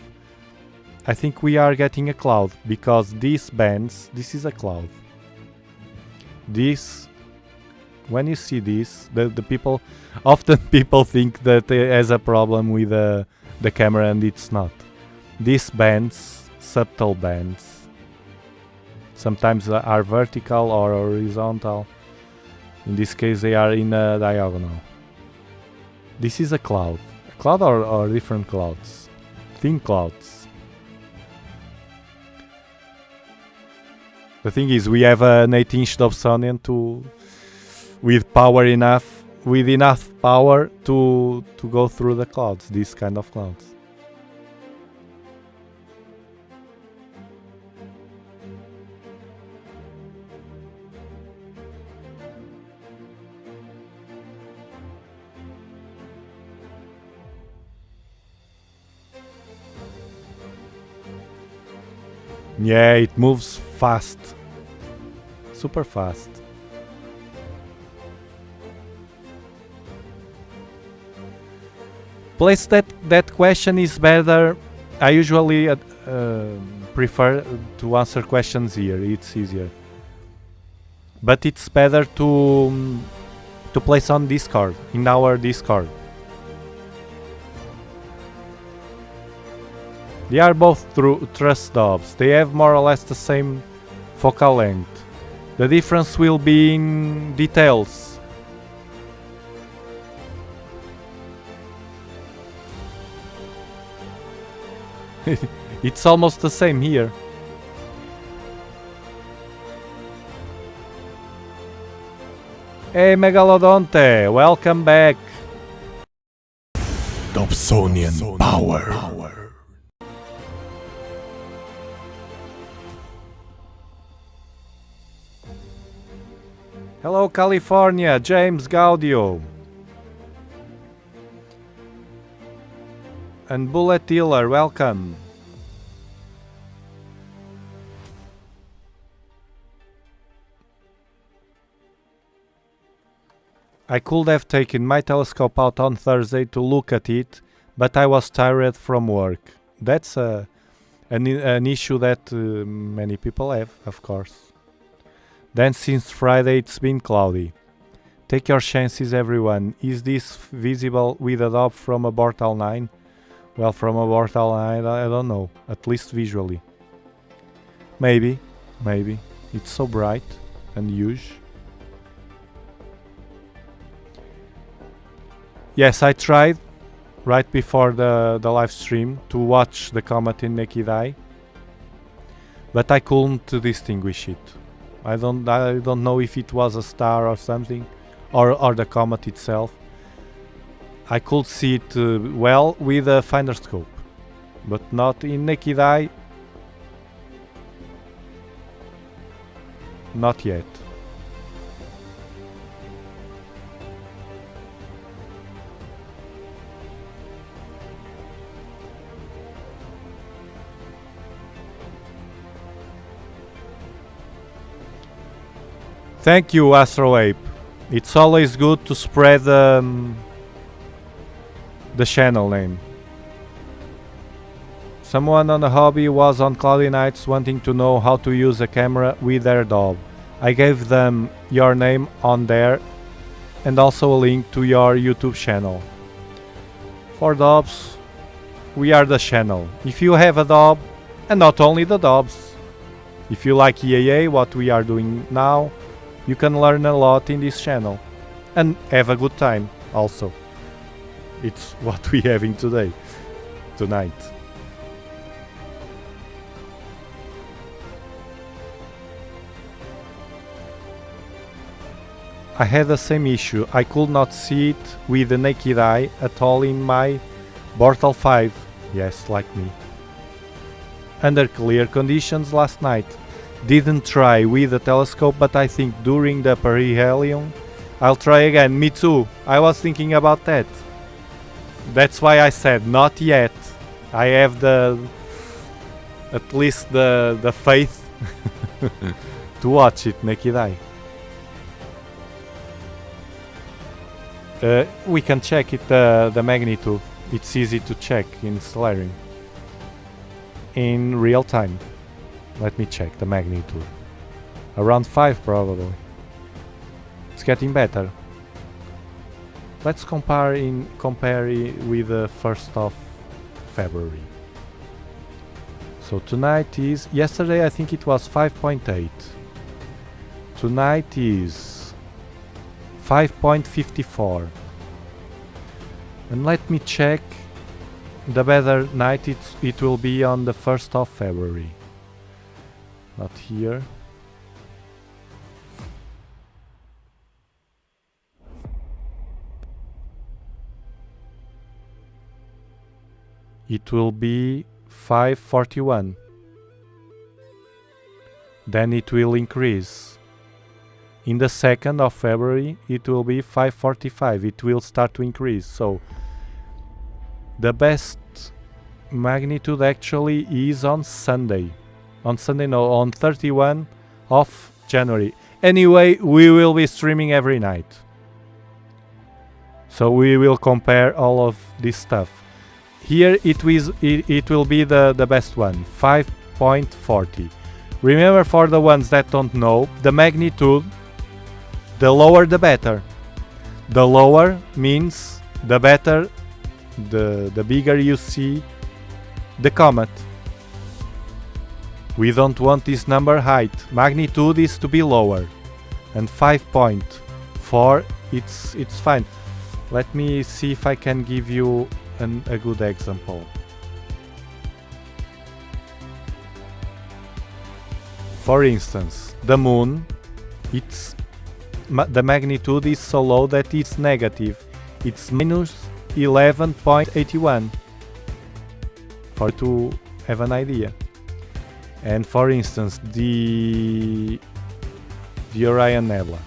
I think we are getting a cloud because these bands, this is a cloud. This, when you see this, the people, often people think that it has a problem with the camera, and it's not. These bands, subtle bands, sometimes are vertical or horizontal. In this case they are in a diagonal. This is a cloud. A cloud or different clouds? Thin clouds. The thing is, we have an 8-inch Dobsonian with enough power to go through the clouds, these kind of clouds. Yeah, it moves fast. Super fast. Place that question is better. I usually prefer to answer questions here. It's easier. But it's better to place on Discord, in our Discord. They are both trust dobs. They have more or less the same focal length. The difference will be in details. It's almost the same here. Hey Megalodonte, welcome back. Dobsonian power. Hello California, James Gaudio. And Bullet Dealer, welcome. I could have taken my telescope out on Thursday to look at it, but I was tired from work. That's an issue that many people have, of course. Then since Friday it's been cloudy. Take your chances, everyone. Is this visible with a Dob from a Bortal 9? Well, from a Bortal 9, I don't know. At least visually. Maybe. It's so bright and huge. Yes, I tried right before the live stream to watch the comet in naked eye, but I couldn't distinguish it. I don't know if it was a star or something, or the comet itself. I could see it well with a finder scope, but not in naked eye. Not yet. Thank you, Astro Ape. It's always good to spread the channel name. Someone on the hobby was on Cloudy Nights wanting to know how to use a camera with their Dob. I gave them your name on there and also a link to your YouTube channel. For Dobs, we are the channel. If you have a Dob, and not only the Dobs, if you like EAA, what we are doing now, you can learn a lot in this channel and have a good time also. It's what we having tonight. I had the same issue. I could not see it with the naked eye at all in my Portal 5. Yes, like me. Under clear conditions last night. Didn't try with the telescope, but I think during the perihelion I'll try again. Me too. I was thinking about that. That's why I said not yet. I have at least the faith to watch it naked eye. We can check it, the magnitude. It's easy to check in Stellarium. In real time. Let me check the magnitude. Around 5 probably. It's getting better. Let's compare it with the 1st of February. So tonight is... Yesterday I think it was 5.8. Tonight is 5.54. And let me check. The better night it will be on the 1st of February. Not here. It will be 5:41. Then it will increase. In the 2nd of February it will be 5:45. It will start to increase. So the best magnitude actually is on Sunday. On 31 of January. Anyway, we will be streaming every night. So we will compare all of this stuff. Here it will be the best one, 5.40. Remember, for the ones that don't know, the magnitude, the lower the better. The lower means the better, the bigger you see the comet. We don't want this number height. Magnitude is to be lower. And 5.4, it's fine. Let me see if I can give you a good example. For instance, the moon, the magnitude is so low that it's negative. It's minus 11.81. For to have an idea. And for instance, the Orion Nebula.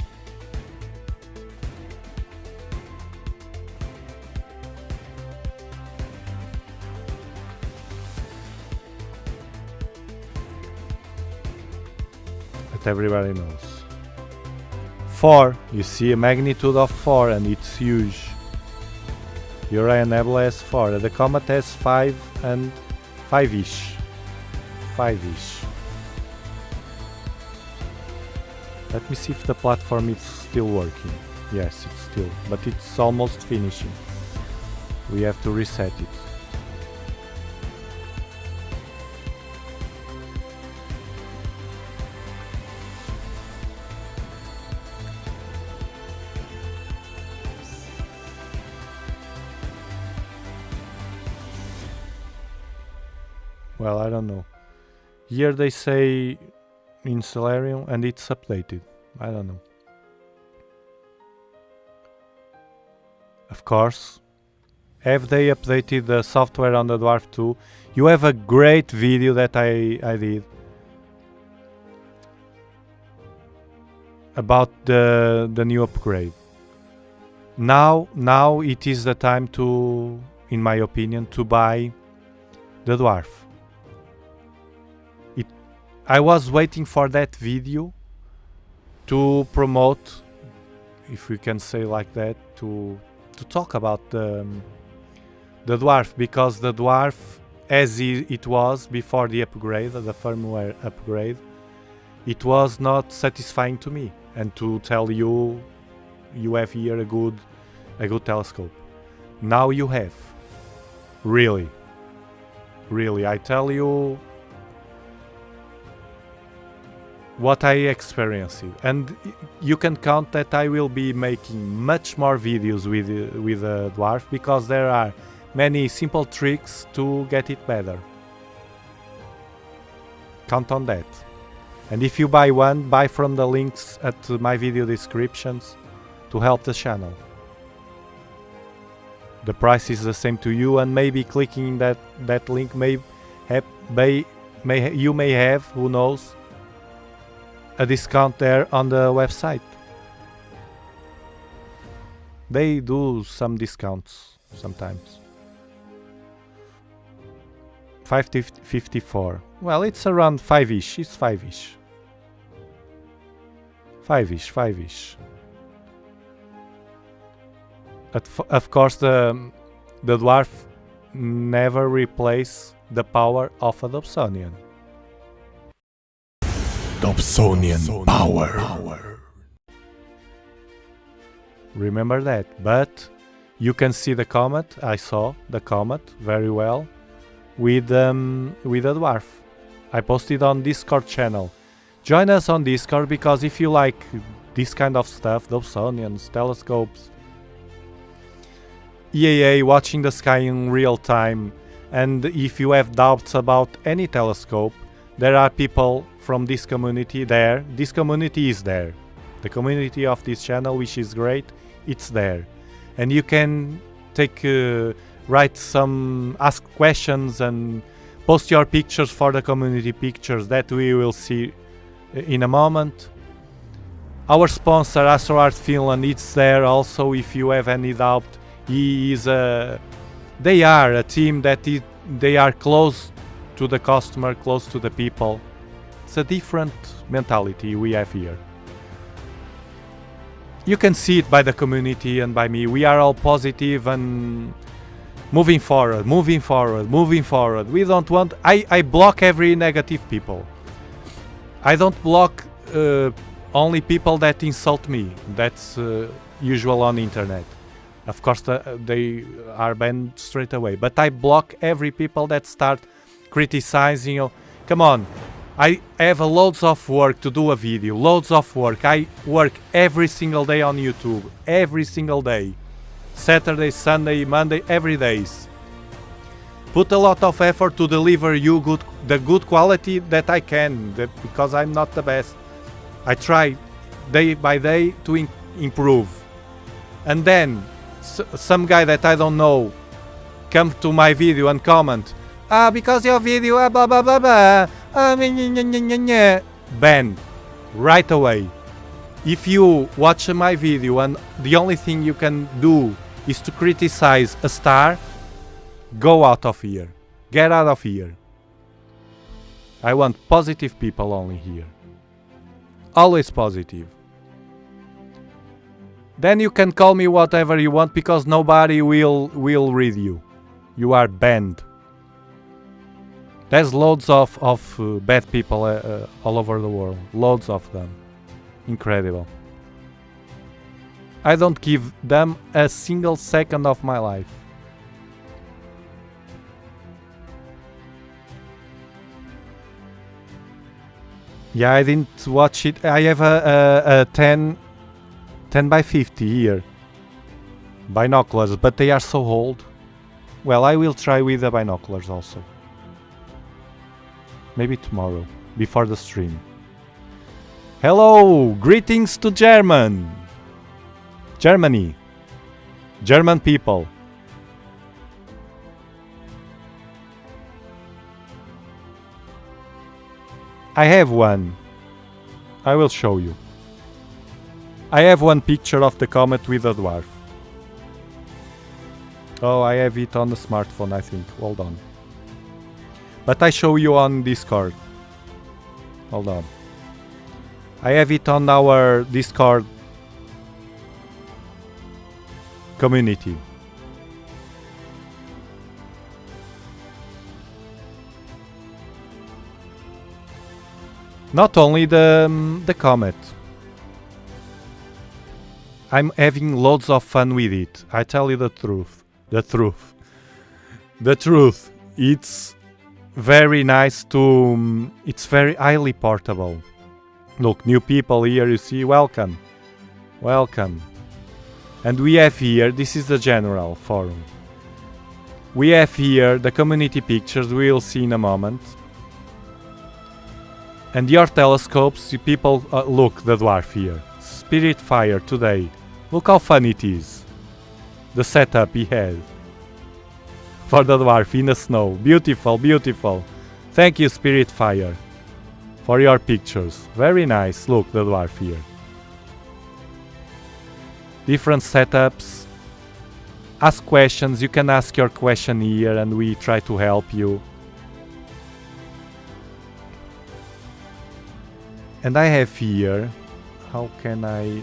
That everybody knows. 4, you see a magnitude of 4 and it's huge. The Orion Nebula has 4, the Comet has 5 and 5-ish. 5-ish. Let me see if the platform is still working. Yes, it's still, but it's almost finishing. We have to reset it. Well, I don't know. Here they say in Stellarium and it's updated. I don't know. Of course, have they updated the software on the Dwarf 2? You have a great video that I did about the new upgrade. Now it is the time to, in my opinion, to buy the Dwarf. I was waiting for that video to promote, if we can say like that, to talk about the The dwarf, because the dwarf, as it was before the upgrade, the firmware upgrade, it was not satisfying to me. And to tell you, you have here a good telescope. Now you have. Really, I tell you what I experienced, and you can count that I will be making much more videos with the dwarf, because there are many simple tricks to get it better. Count on that. And if you buy one, buy from the links at my video descriptions to help the channel. The price is the same to you, and maybe clicking that link you may have, who knows, a discount there on the website. They do some discounts sometimes. 554. Well, it's around 5-ish. It's 5-ish. 5-ish. Of course, the dwarf never replaces the power of a Dobsonian. Dobsonian power. Remember that. But you can see the Comet. I saw the Comet very well with a dwarf. I posted on Discord channel. Join us on Discord, because if you like this kind of stuff, Dobsonians, telescopes, EAA, watching the sky in real time, and if you have doubts about any telescope, there are people from this community there. This community is there. The community of this channel, which is great, it's there. And you can ask questions and post your pictures for the community pictures that we will see in a moment. Our sponsor, AstroArt Finland, it's there also if you have any doubt. They are a team they are close to the customer, close to the people. It's a different mentality we have here. You can see it by the community and by me. We are all positive and moving forward. We don't want... I block every negative people. I don't block only people that insult me. That's usual on the internet. Of course, they are banned straight away. But I block every people that start criticizing. Come on, I have loads of work to do a video. Loads of work. I work every single day on YouTube. Every single day. Saturday, Sunday, Monday, every day. Put a lot of effort to deliver you the good quality that I can. Because I'm not the best. I try day by day to improve. And then some guy that I don't know come to my video and comment, because your video blah blah blah blah, banned right away. If you watch my video and the only thing you can do is to criticize a star, go out of here. Get out of here. I want positive people only here. Always positive. Then you can call me whatever you want, because nobody will read you. You are banned. There's loads of bad people all over the world. Loads of them. Incredible. I don't give them a single second of my life. Yeah, I didn't watch it. I have a 10 by 50 here. Binoculars, but they are so old. Well, I will try with the binoculars also. Maybe tomorrow, before the stream. Hello! Greetings to Germany! German people. I have one. I will show you. I have one picture of the comet with a dwarf. Oh, I have it on the smartphone, I think. Hold on. But I show you on Discord. Hold on. I have it on our Discord community. Not only the comet. I'm having loads of fun with it. I tell you the truth. The truth. The truth. It's very nice to... it's very highly portable. Look, new people here, you see. Welcome. Welcome. And we have here, this is the general forum. We have here the community pictures, we will see in a moment. And your telescopes, you people, look, the dwarf here. Spirit Fire today. Look how fun it is. The setup he had. For the dwarf in the snow. Beautiful, beautiful. Thank you, Spirit Fire, for your pictures. Very nice. Look, the dwarf here. Different setups. Ask questions. You can ask your question here and we try to help you. And I have here, how can I...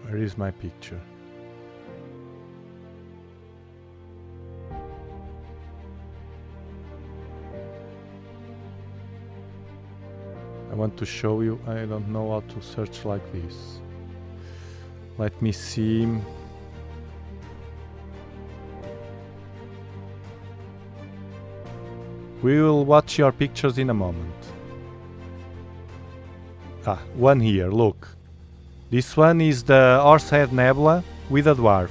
where is my picture? I want to show you, I don't know how to search like this. Let me see. We will watch your pictures in a moment. Ah, one here, look. This one is the Horsehead Nebula with a dwarf.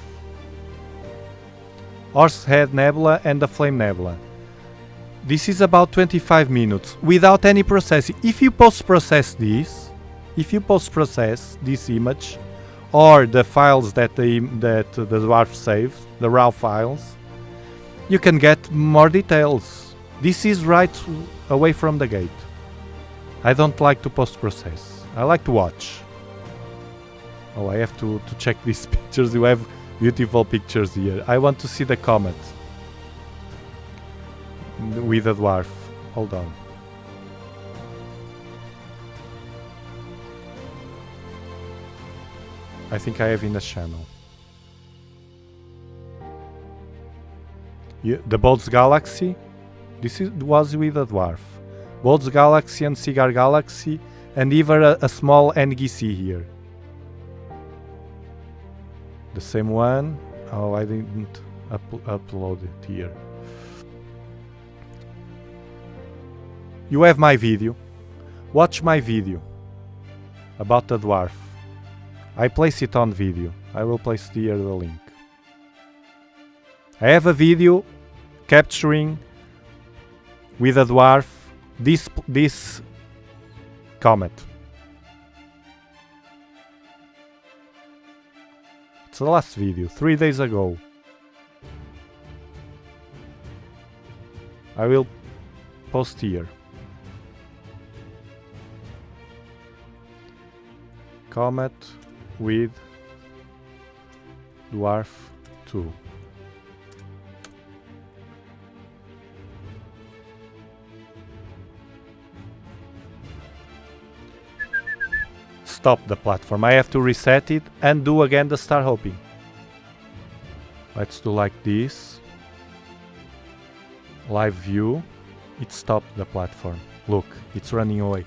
Horsehead Nebula and the Flame Nebula. This is about 25 minutes without any processing. If you post-process this, this image, or the files that the dwarf saved, the raw files, you can get more details. This is right away from the gate. I don't like to post-process. I like to watch. Oh, I have to check these pictures. You have beautiful pictures here. I want to see the comet with the dwarf. Hold on. I think I have in the channel. The Boltz Galaxy. This was with a dwarf. Boltz Galaxy and Cigar Galaxy, and even a small NGC here. The same one. Oh, I didn't upload it here. You have my video. Watch my video about the dwarf. I place it on video. I will place here the link. I have a video capturing with a dwarf this comet. It's the last video, 3 days ago. I will post here. Comet with Dwarf 2. Stop the platform. I have to reset it and do again the star hopping. Let's do like this. Live view. It stopped the platform. Look, it's running away.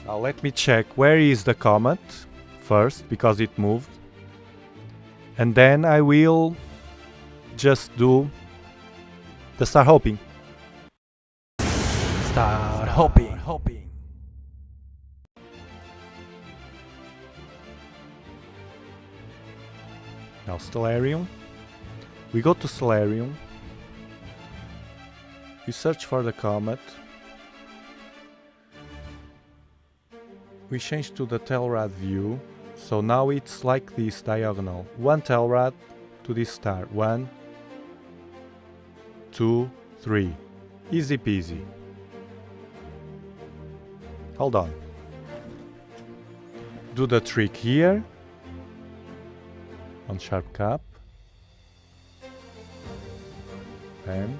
Now let me check where is the comet first, because it moved. And then I will just do the star hopping. Star hopping. Now Stellarium. We go to Stellarium. We search for the comet. We change to the Telrad view, so now it's like this diagonal. One Telrad to this star. 1, 2, 3. Easy peasy. Hold on. Do the trick here. On sharp cap. And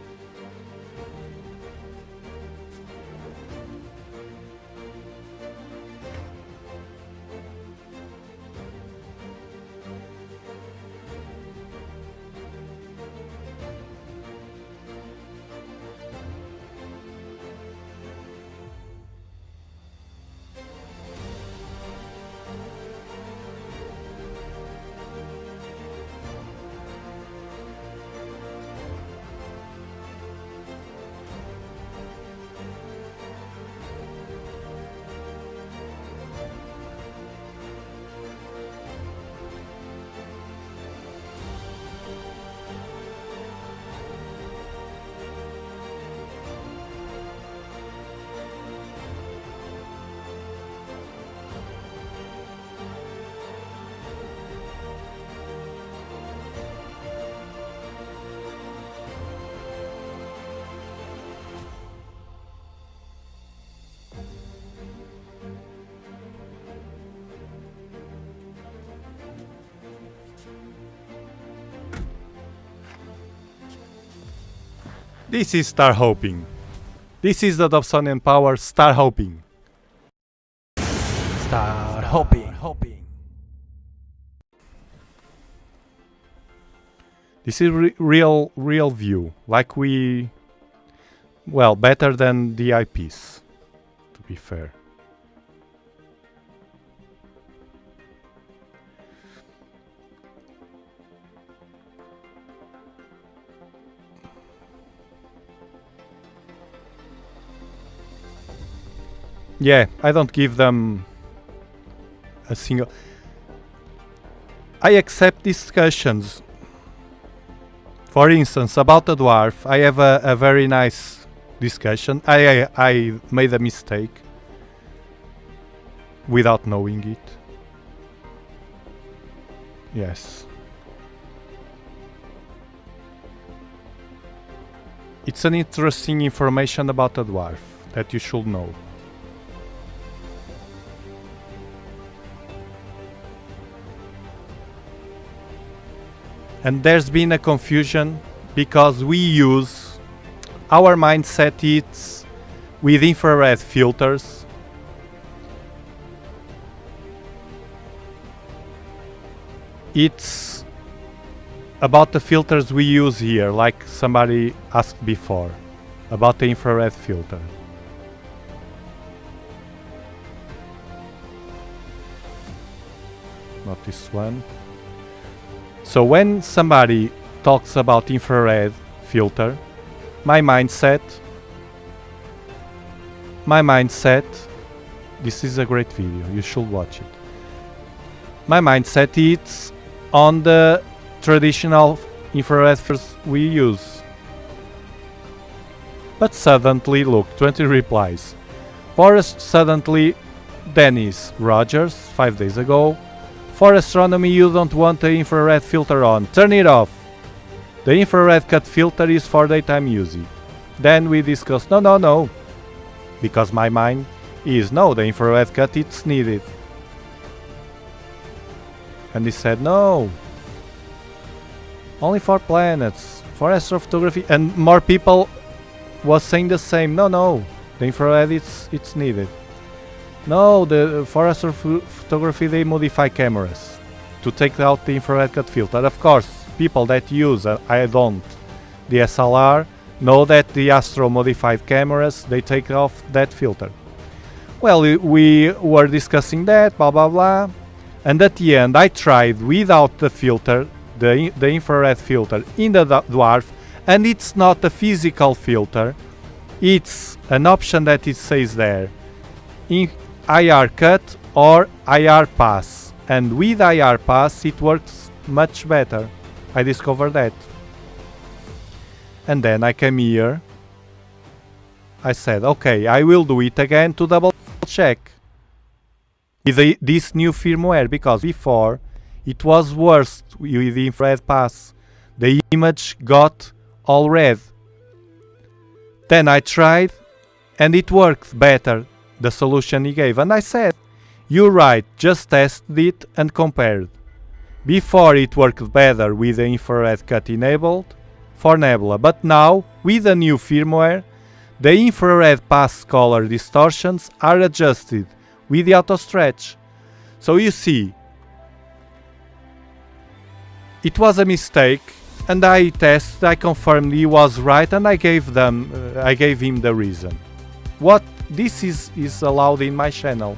this is star hopping. This is the Dobsonian power, star hopping. Star hopping. This is real view, like we, well, better than the eyepiece, to be fair. Yeah, I don't give them a single... I accept discussions. For instance, about the dwarf, I have a very nice discussion. I made a mistake without knowing it. Yes. It's an interesting information about the dwarf that you should know. And there's been a confusion because we use our mindset it's with infrared filters. It's about the filters we use here, like somebody asked before, about the infrared filter. Not this one. So when somebody talks about infrared filter, my mindset, this is a great video, you should watch it. My mindset is on the traditional infrared filters we use. But suddenly, look, 20 replies. Forest suddenly, Dennis Rogers, 5 days ago. For astronomy, you don't want the infrared filter on. Turn it off. The infrared cut filter is for daytime usage. Then we discussed, no. Because my mind is, no, the infrared cut, it's needed. And he said, no. Only for planets, for astrophotography. And more people was saying the same. No, the infrared, it's needed. No, for astrophotography they modify cameras to take out the infrared cut filter. Of course, people that use, I don't, DSLR, know that the astro modified cameras, they take off that filter. Well, we were discussing that, blah blah blah, and at the end I tried without the filter, the infrared filter in the dwarf, and it's not a physical filter, it's an option that it says there. IR cut or IR pass, and with IR pass it works much better. I discovered that. And then I came here, I said okay, I will do it again to double check with this new firmware, because before it was worse with the infrared pass. The image got all red. Then I tried and it worked better, the solution he gave. And I said, you're right, just tested it and compared. Before it worked better with the infrared cut enabled for Nebula, but now with the new firmware, the infrared pass color distortions are adjusted with the auto stretch. So you see, it was a mistake, and I tested, I confirmed he was right, and I gave him the reason. What this is allowed in my channel.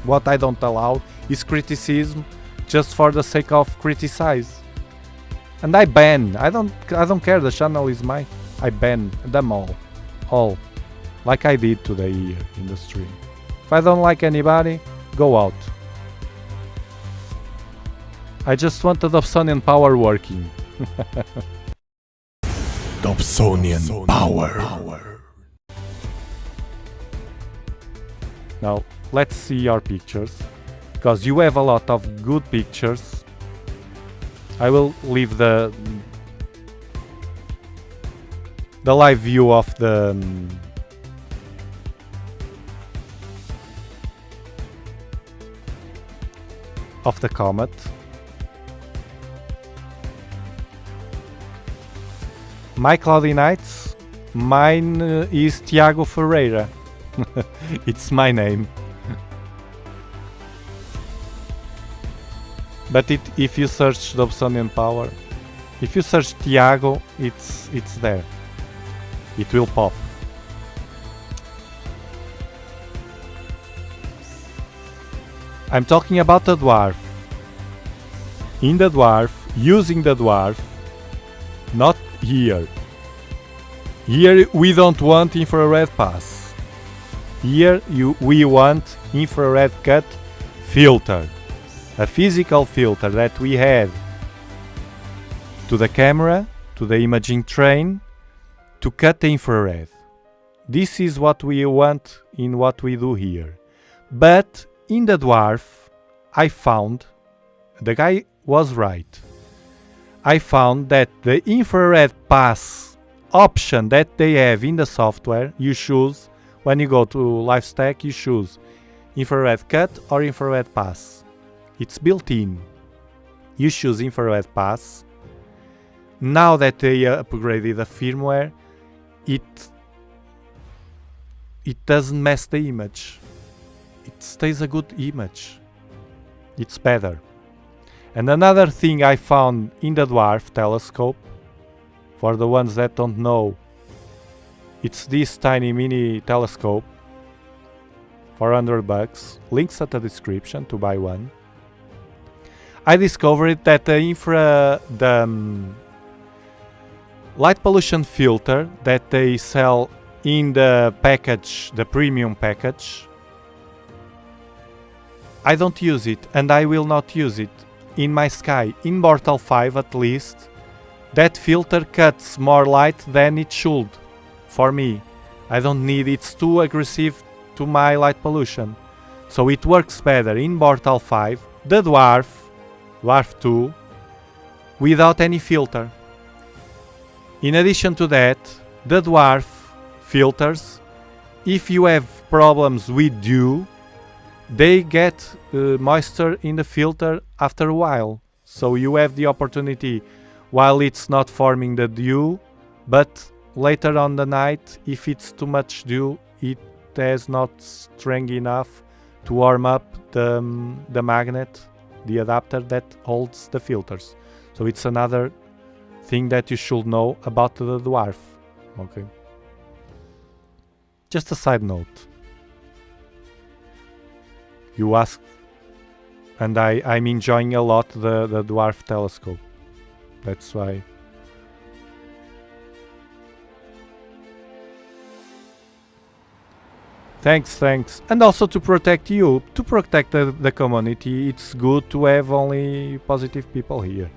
What I don't allow is criticism just for the sake of criticize. And I ban. I don't care. The channel is mine. I ban them all, like I did today here in the stream. If I don't like anybody, go out. I just want the Dobsonian power working. Dobsonian power. Now let's see your pictures, because you have a lot of good pictures. I will leave the live view of the Comet. My Cloudy Nights, mine is Tiago Ferreira. It's my name. But if you search Dobsonian Power, if you search Tiago, it's there. It will pop. I'm talking about the dwarf. In the dwarf, using the dwarf, not here. Here we don't want infrared pass. Here we want infrared cut filter. A physical filter that we add to the camera, to the imaging train, to cut the infrared. This is what we want in what we do here. But in the dwarf, I found, the guy was right. I found that the infrared pass option that they have in the software, you choose, when you go to LiveStack, you choose infrared cut or infrared pass. It's built in. You choose infrared pass. Now that they upgraded the firmware, it doesn't mess the image. It stays a good image. It's better. And another thing I found in the dwarf telescope, for the ones that don't know, it's this tiny mini telescope for $100. Links at the description to buy one. I discovered that the light pollution filter that they sell in the package, the premium package, I don't use it, and I will not use it in my sky. In Mortal 5 at least, that filter cuts more light than it should for me. I don't need it, it's too aggressive to my light pollution. So it works better in Mortal 5, the Dwarf 2, without any filter. In addition to that, the Dwarf filters, if you have problems with dew, they get moisture in the filter after a while. So you have the opportunity while it's not forming the dew, but later on the night, if it's too much dew, it has not strength enough to warm up the magnet, the adapter that holds the filters. So it's another thing that you should know about the Dwarf. Okay. Just a side note. You asked, and I'm enjoying a lot the Dwarf telescope. That's why. Thanks. And also to protect you, to protect the community, it's good to have only positive people here.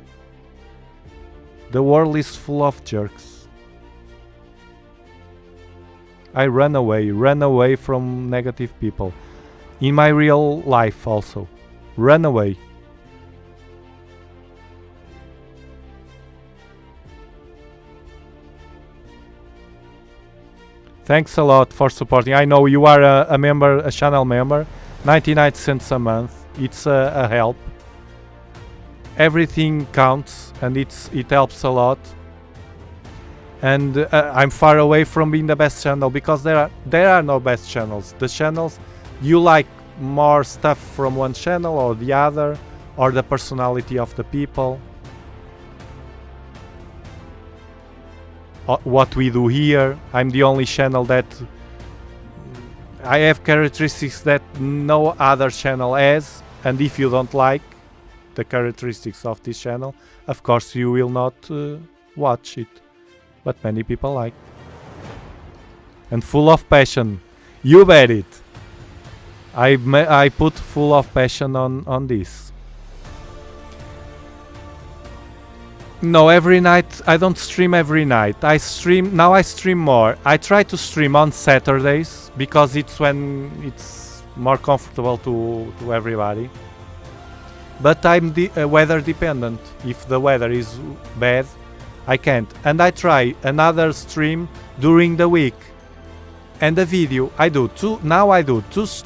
The world is full of jerks. I run away from negative people. In my real life also. Run away. Thanks a lot for supporting. I know you are a member, a channel member. 99 cents a month. It's a help. Everything counts, and it helps a lot. And I'm far away from being the best channel, because there are no best channels. The channels, you like more stuff from one channel or the other, or the personality of the people. What we do here, I'm the only channel that I have characteristics that no other channel has, and if you don't like the characteristics of this channel, of course you will not watch it, but many people like. And full of passion, you bet it. I put full of passion on this. No, every night. I don't stream every night. I stream more. I try to stream on Saturdays, because it's when it's more comfortable to everybody. But I'm weather dependent. If the weather is bad, I can't. And I try another stream during the week. And the video, I do two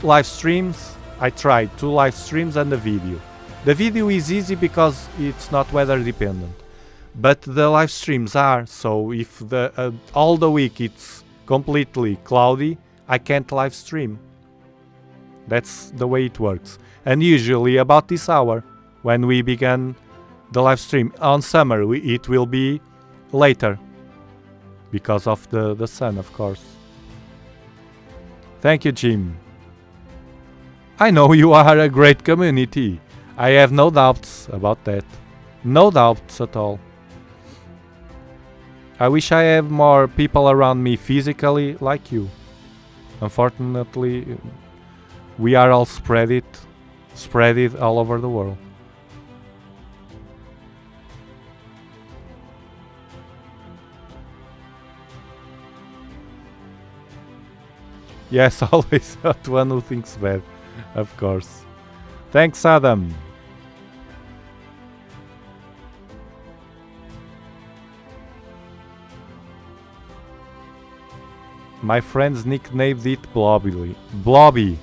live streams. I tried 2 live streams and a video. The video is easy because it's not weather dependent. But the live streams are, so if all the week it's completely cloudy, I can't live stream. That's the way it works. And usually about this hour, when we begin the live stream. On summer it will be later, because of the sun, of course. Thank you, Jim. I know you are a great community. I have no doubts about that. No doubts at all. I wish I have more people around me physically like you. Unfortunately, we are all spread it all over the world. Yes, always not one who thinks bad, of course. Thanks, Adam. My friends nicknamed it Blobby.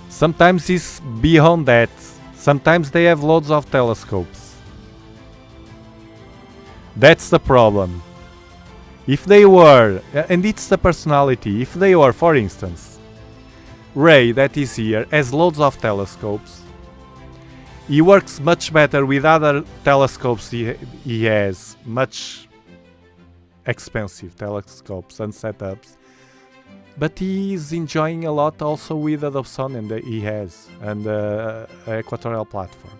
Sometimes it's beyond that. Sometimes they have loads of telescopes. That's the problem. If they were, and it's the personality, if they were, for instance, Ray, that is here, has loads of telescopes. He works much better with other telescopes he has, much expensive telescopes and setups. But he is enjoying a lot also with the Dobsonian that he has, and the equatorial platform.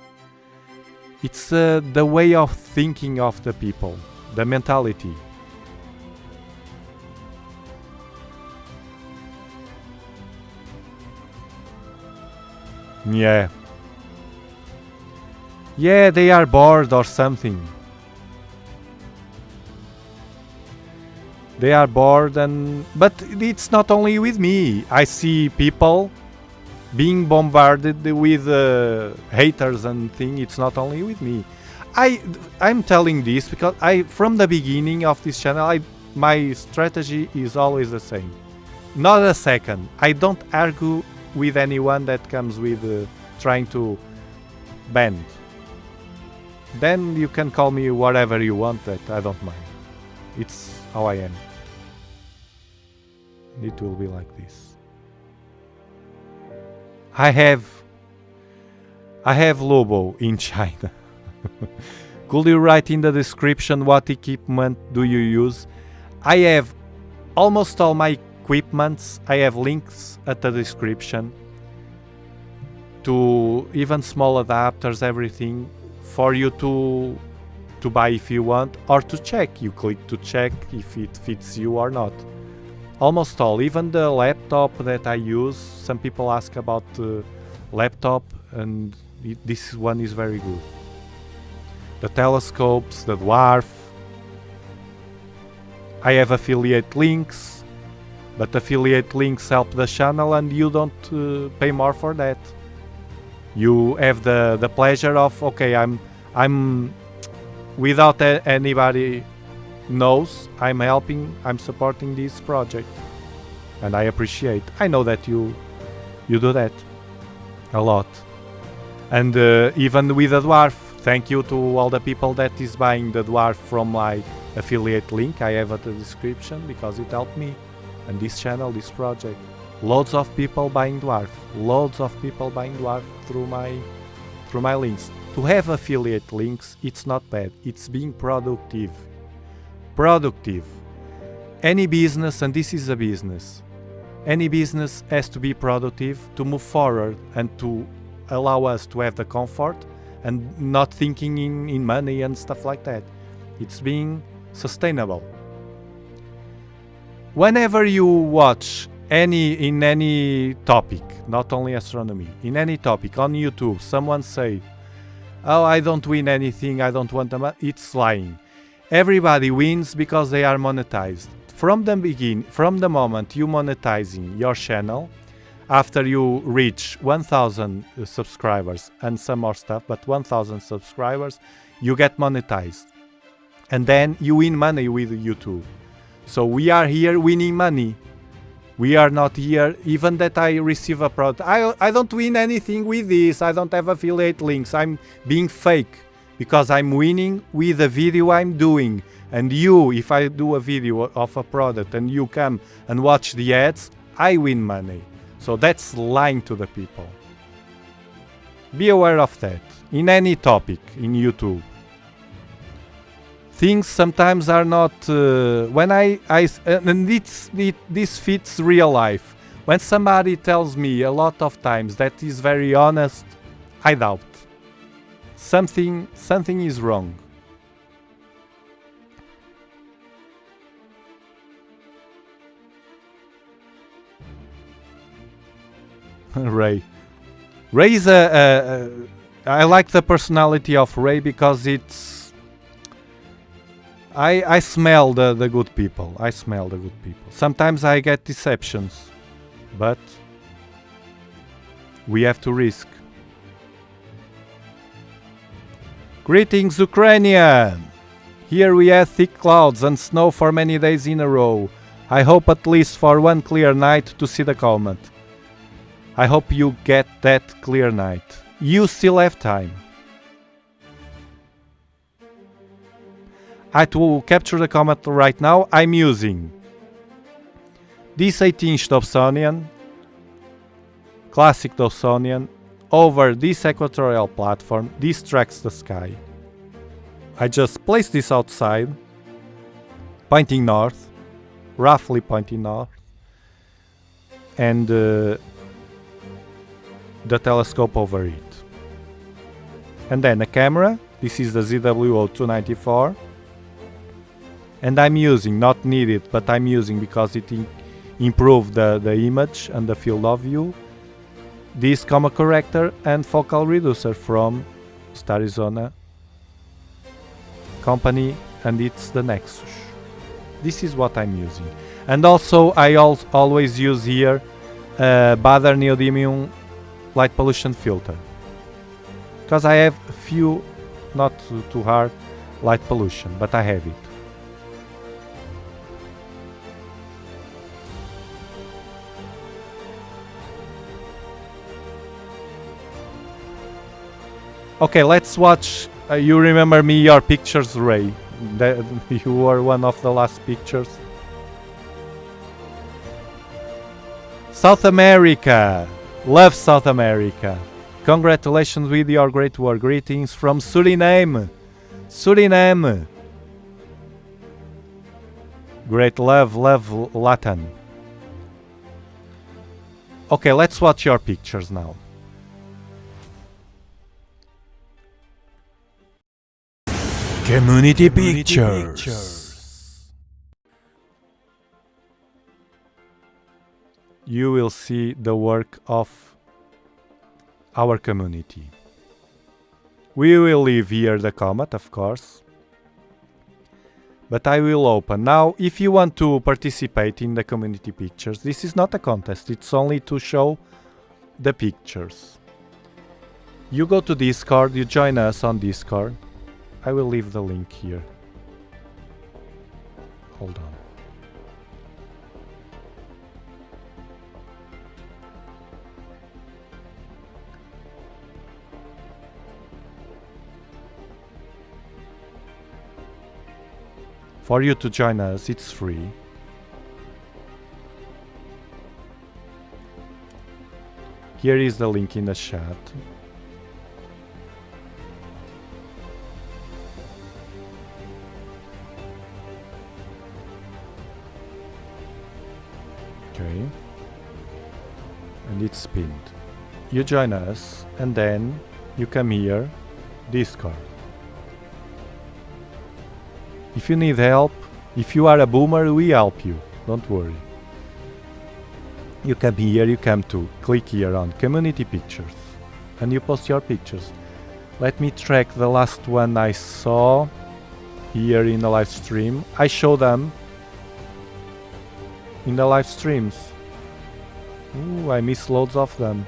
It's the way of thinking of the people, the mentality. Yeah. Yeah, they are bored or something. They are bored, but it's not only with me. I see people being bombarded with haters and things. It's not only with me. I'm telling this because from the beginning of this channel, my strategy is always the same. Not a second. I don't argue with anyone that comes with trying to bend. Then you can call me whatever you want, that I don't mind. It's how I am. It will be like this. I have Lobo in China. Could you write in the description what equipment do you use? I have almost all my equipments. I have links at the description to even small adapters, everything for you to buy if you want, or to check. You click to check if it fits you or not. Almost all, even the laptop that I use. Some people ask about the laptop, and this one is very good. The telescopes, the dwarf. I have affiliate links, but affiliate links help the channel and you don't pay more for that. You have the pleasure of, okay, I'm without anybody knows, I'm helping, I'm supporting this project, and I appreciate. I know that you do that a lot. And even with the dwarf, thank you to all the people that is buying the dwarf from my affiliate link I have at the description, because it helped me and this channel, this project. Loads of people buying dwarf, loads of people buying dwarf through my links. To have affiliate links, it's not bad, it's being productive. Any business, and this is a business, any business has to be productive to move forward and to allow us to have the comfort and not thinking in money and stuff like that. It's being sustainable. Whenever you watch in any topic, not only astronomy, in any topic on YouTube, someone say, oh, I don't win anything, I don't want them, it's lying. Everybody wins because they are monetized. From the moment you monetizing your channel, after you reach 1000 subscribers and some more stuff, but 1000 subscribers, you get monetized. And then you win money with YouTube. So we are here winning money. We are not here, even that I receive a product. I don't win anything with this, I don't have affiliate links, I'm being fake. Because I'm winning with the video I'm doing. And you, if I do a video of a product and you come and watch the ads, I win money. So that's lying to the people. Be aware of that in any topic in YouTube. Things sometimes are not and this fits real life. When somebody tells me a lot of times that is very honest, I doubt. Something is wrong. Ray is I like the personality of Ray because it's I smell the good people. I smell the good people. Sometimes I get deceptions, but we have to risk. Greetings, Ukrainian! Here we have thick clouds and snow for many days in a row. I hope at least for one clear night to see the comet. I hope you get that clear night. You still have time. To capture the comet right now, I'm using this 18-inch Dobsonian, classic Dobsonian, over this equatorial platform. This tracks the sky. I just place this outside, pointing north, roughly pointing north, and the telescope over it. And then a camera, this is the ZWO-294, and I'm using, not needed, but I'm using because it improved the image and the field of view, this comma corrector and focal reducer from Stellarium company, and it's the Nexus. This is what I'm using. And also I always use here Bader neodymium light pollution filter, because I have a few, not too hard, light pollution, but I have it. Okay, let's watch. You remember me, your pictures, Ray. You were one of the last pictures. South America. Love South America. Congratulations with your great work. Greetings from Suriname. Suriname. Great love Latin. Okay, let's watch your pictures now. Community pictures. You will see the work of our community. We will leave here the comet, of course, but I will open. Now, if you want to participate in the community pictures, this is not a contest, it's only to show the pictures. You go to Discord, you join us on Discord. I will leave the link here. Hold on. For you to join us, it's free. Here is the link in the chat. Okay. And it's pinned. You join us and then you come here, Discord. If you need help, if you are a boomer, we help you. Don't worry. You come here, you come to click here on community pictures and you post your pictures. Let me track the last one I saw here in the live stream. I show them in the live streams. Ooh, I miss loads of them.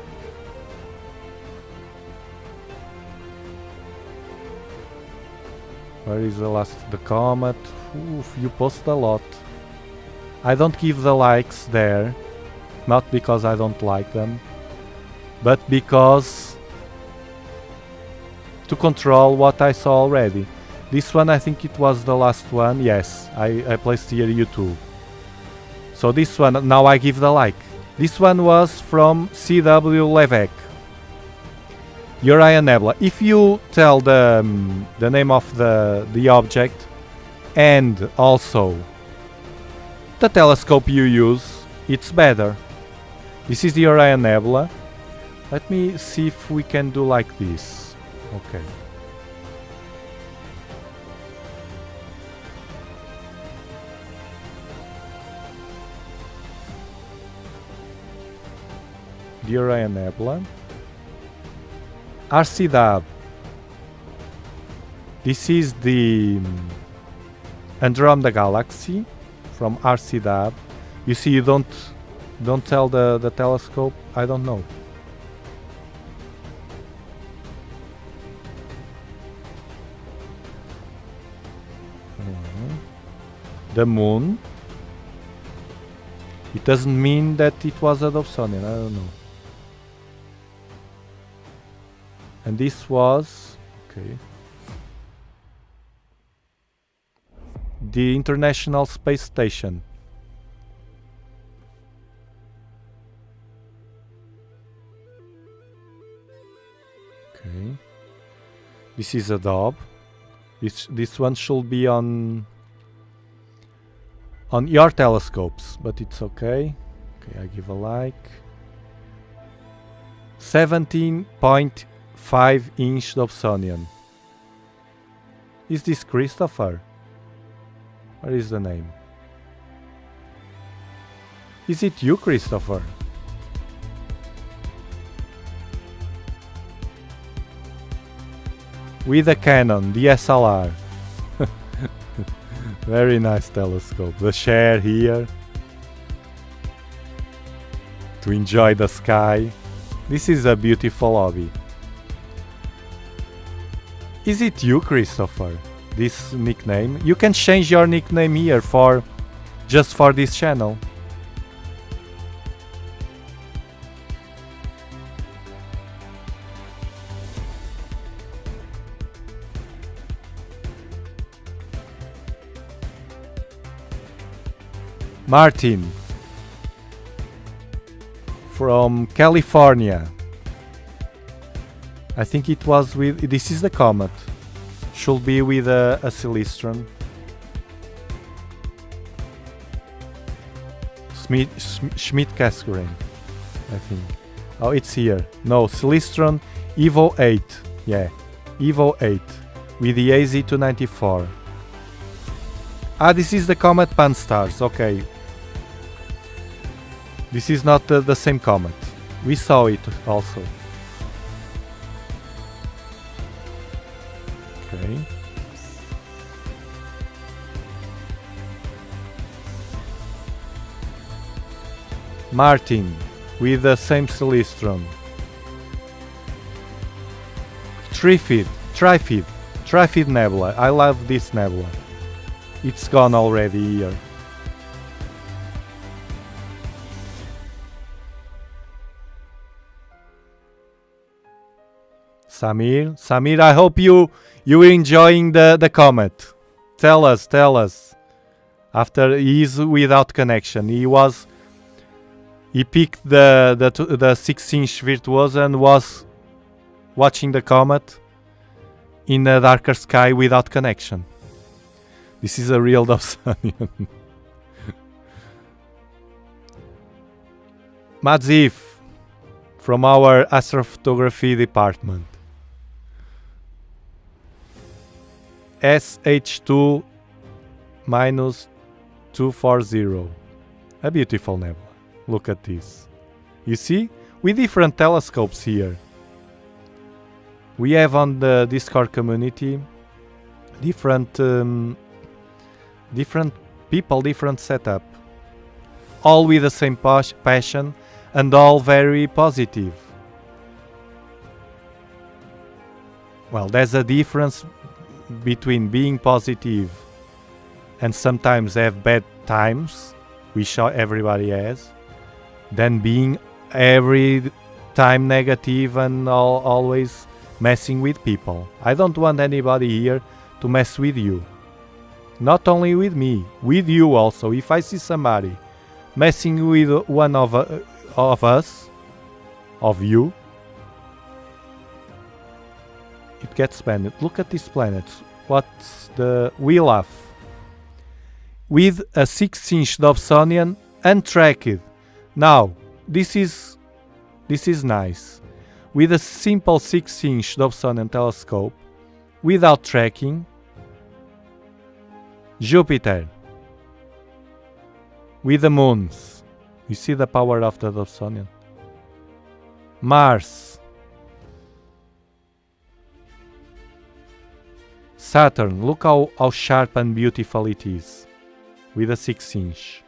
Where is the last? The Comet. Oof, you post a lot. I don't give the likes there. Not because I don't like them, but because to control what I saw already. This one, I think it was the last one. Yes, I placed here YouTube. So this one, now I give the like. This one was from CW Levesque. Uriah Nebula. If you tell the name of the object and also the telescope you use, it's better. This is the Orion Nebula. Let me see if we can do like this. Okay. The Orion Nebula. RCW. This is the Andromeda Galaxy from RCW. You see, you don't tell the telescope. I don't know. The moon. It doesn't mean that it was a Dobsonian. I don't know. And this was okay. The International Space Station. Okay. This is a Dob. This one should be on your telescopes, but it's okay. Okay, I give a like. 17.5-inch Dobsonian. Is this Christopher? What is the name? Is it you, Christopher? With a Canon DSLR. Very nice telescope. The share here to enjoy the sky. This is a beautiful hobby. Is it you, Christopher? This nickname? You can change your nickname here for just for this channel. Martin from California. I think it was with... This is the Comet. Should be with a Stellarium. Schmidt-Cassegrain, I think. Oh, it's here. No, Stellarium Evo 8. Yeah, Evo 8 with the AZ294. Ah, this is the Comet Pan-STARRS. Okay. This is not the same Comet. We saw it also. Okay. Martin with the same Stellarium. Trifid Nebula. I love this nebula. It's gone already here. Samir, I hope you enjoying the comet. Tell us. After he's without connection, he picked the 6-inch Virtuoso and was watching the comet in a darker sky without connection. This is a real Dobsonian. Madzif from our astrophotography department. SH2 minus 240. A beautiful nebula. Look at this. You see? With different telescopes here. We have on the Discord community different people, different setup. All with the same passion and all very positive. Well, there's a difference between being positive and sometimes have bad times, which everybody has, than being every time negative and always messing with people. I don't want anybody here to mess with you. Not only with me, with you also. If I see somebody messing with one of us, of you, it gets banned. Look at these planets. What's the... We laugh. With a 6-inch Dobsonian untracked. Now, this is nice. With a simple 6-inch Dobsonian telescope, without tracking, Jupiter, with the moons. You see the power of the Dobsonian. Mars, Saturn, look how sharp and beautiful it is, with a 6-inch.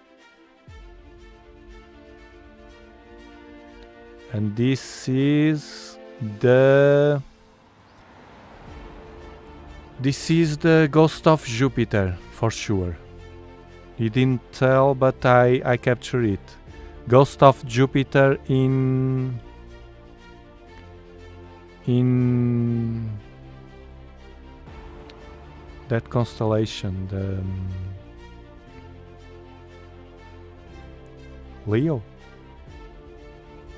And this is the ghost of Jupiter, for sure. He didn't tell, but I captured it. Ghost of Jupiter in that constellation, the Leo,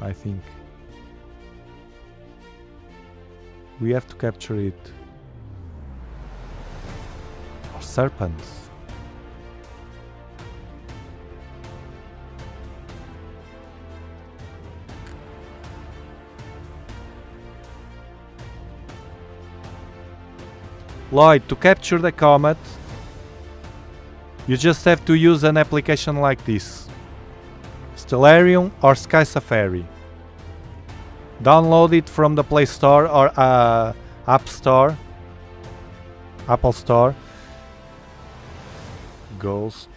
I think. We have to capture it. Or serpents. Lloyd, to capture the comet, you just have to use an application like this. Stellarium or Sky Safari. Download it from the Play Store or App Store. Apple Store. Ghost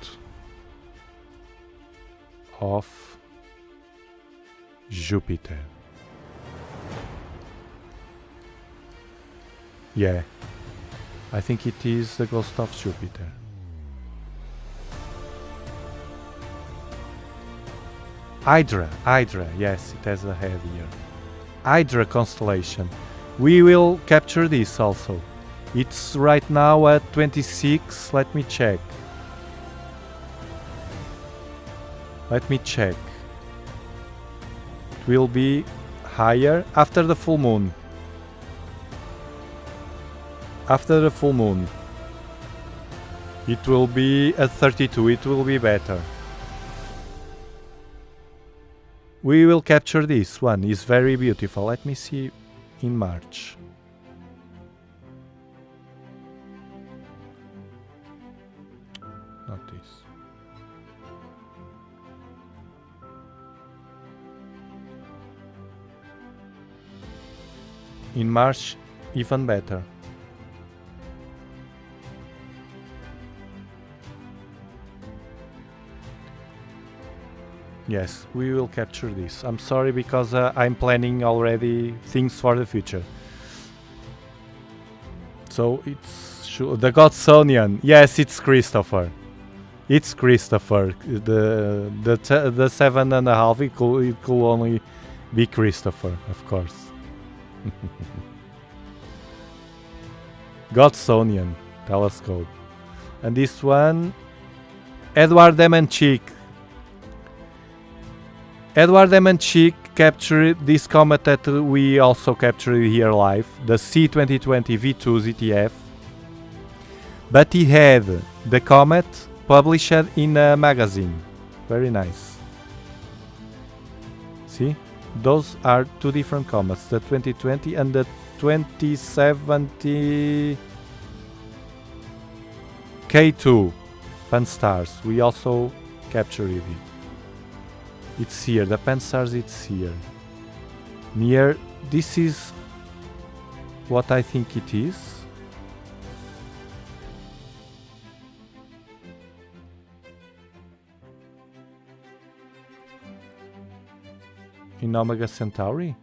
of Jupiter. Yeah. I think it is the ghost of Jupiter. Hydra, yes, it has a head here. Hydra constellation. We will capture this also. It's right now at 26. Let me check. It will be higher after the full moon. After the full moon, it will be at 32. It will be better. We will capture this one. It's very beautiful. Let me see in March. Not this. In March, even better. Yes, we will capture this. I'm sorry because I'm planning already things for the future. So it's the Dobsonian. Yes, it's Christopher. It's Christopher. The 7.5. It could only be Christopher, of course. Dobsonian telescope. And this one, Edward Demenchik. Edward Demenchik captured this comet that we also captured here live, the C2020 V2 ZTF. But he had the comet published in a magazine. Very nice. See? Those are two different comets, the 2020 and the 2070 K2 Pan-STARRS. We also captured it. It's here, the Pan-STARRS, it's here. Near, this is what I think it is. In Omega Centauri?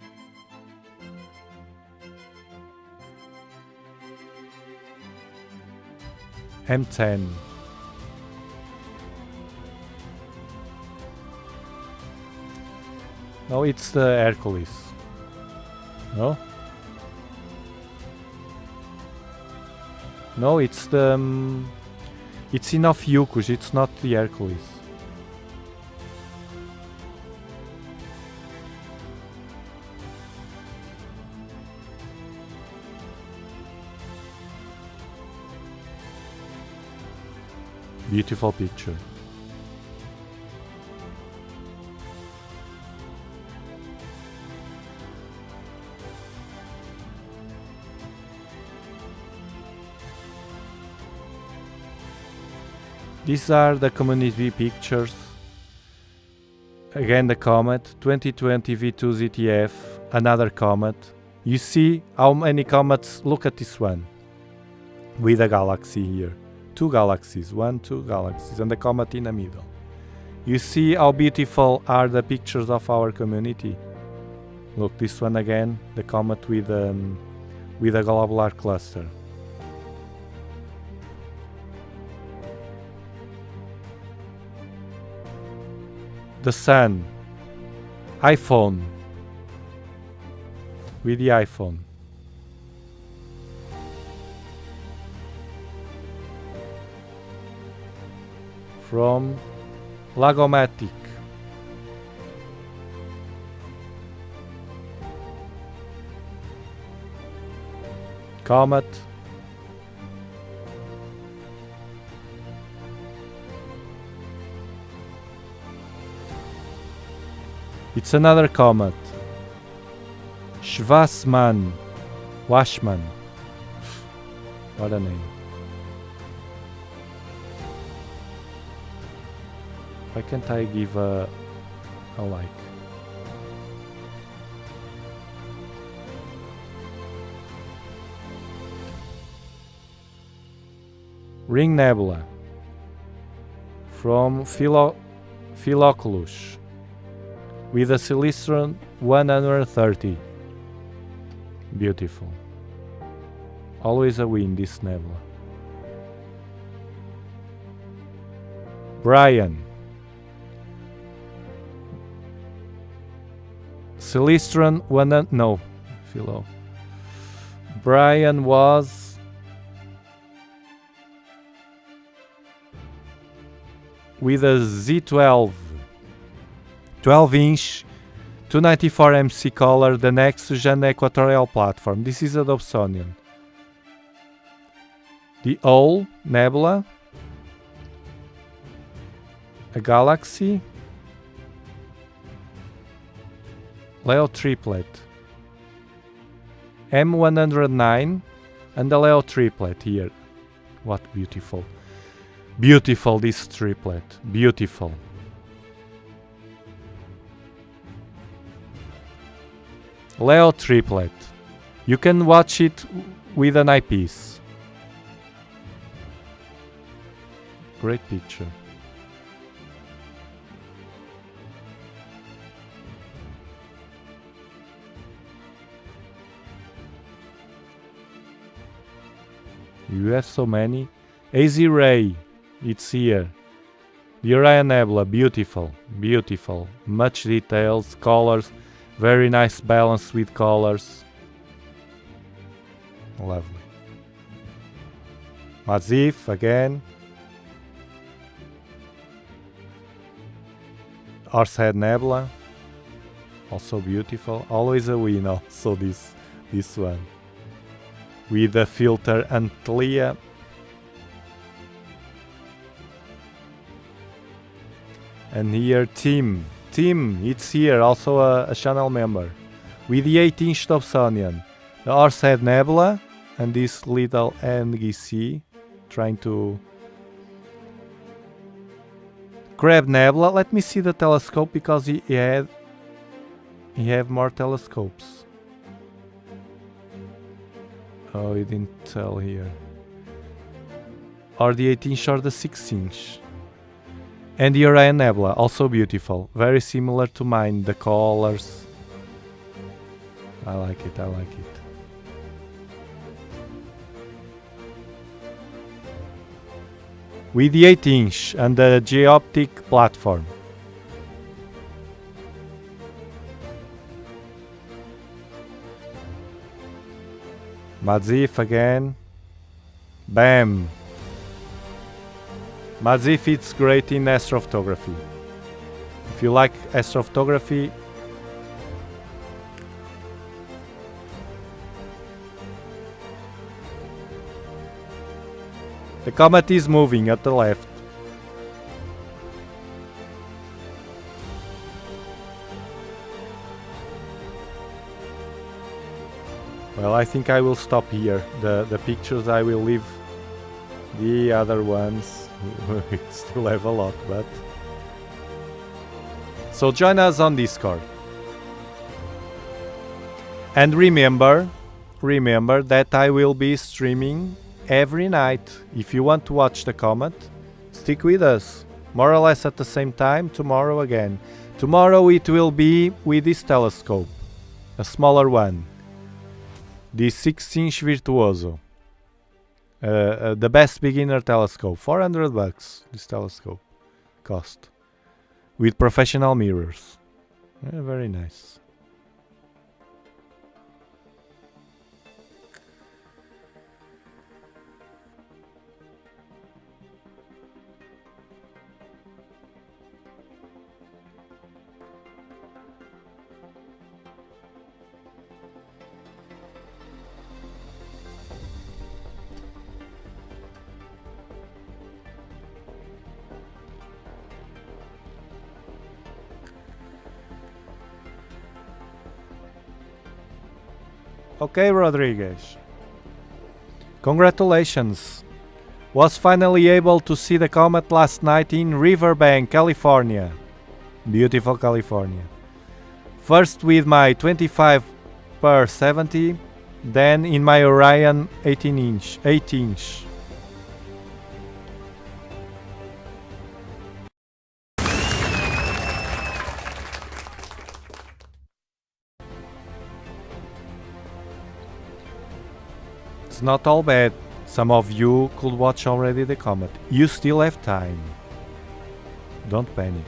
M10. No, it's the Hercules. No? No, it's the... it's in Ophiuchus, it's not the Hercules. Beautiful picture. These are the community pictures. Again the comet, 2020 V2 ZTF, another comet. You see how many comets, look at this one. With a galaxy here. Two galaxies, two galaxies, and the comet in the middle. You see how beautiful are the pictures of our community. Look, this one again, the comet with a globular cluster. The sun, iPhone, with the iPhone. From Lagomatic. Comet. It's another comet. Schwarzmann. Washman. What a name. Why can't I give a like? Ring Nebula from Philoculus with a Stellarium 130. Beautiful. Always a win, this nebula. Brian. Stellarium 1, no, Philo. Brian was with a Z12, 12-inch, 294 MC color, the next-gen equatorial platform. This is a Dobsonian. The Owl Nebula, a galaxy, Leo triplet, M109, and the Leo triplet here. What beautiful. Beautiful, this triplet. Beautiful. Leo triplet. You can watch it with an eyepiece. Great picture. You have so many. AZ Ray, it's here. The Orion Nebula, beautiful, beautiful. Much details, colors, very nice balance with colors. Lovely. Mazif again. Horsehead Nebula, also beautiful. Always a win. Also this one with the filter Antlia. And here Tim, it's here, also a channel member with the 8-inch Dobsonian, the Horsehead Nebula, and this little NGC trying to Crab Nebula. Let me see the telescope because he have more telescopes. Oh, he didn't tell here. Or the 8-inch or the 6-inch. And the Orion Nebula, also beautiful. Very similar to mine, the colors. I like it, I like it. With the 8-inch and the Geoptic platform. Mazif again. Bam! Mazif, it's great in astrophotography. If you like astrophotography, the comet is moving at the left. Well, I think I will stop here. The pictures I will leave. The other ones we still have a lot, but so join us on Discord. And remember that I will be streaming every night. If you want to watch the comet, stick with us. More or less at the same time, tomorrow again. Tomorrow it will be with this telescope, a smaller one. The 6-inch Virtuoso. The best beginner telescope. $400 this telescope cost. With professional mirrors. Very nice. Okay, Rodriguez. Congratulations. Was finally able to see the comet last night in Riverbank, California. Beautiful California. First with my 25x70, then in my Orion 8-inch. It's not all bad. Some of you could watch already the comet. You still have time. Don't panic.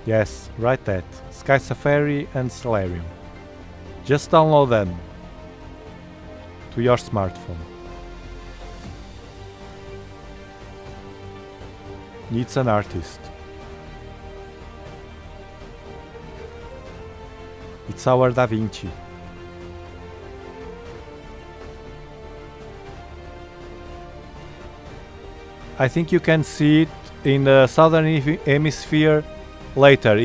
Yes, write that. Sky Safari and Stellarium. Just download them to your smartphone. It's an artist. It's our Da Vinci. I think you can see it in the southern hemisphere later,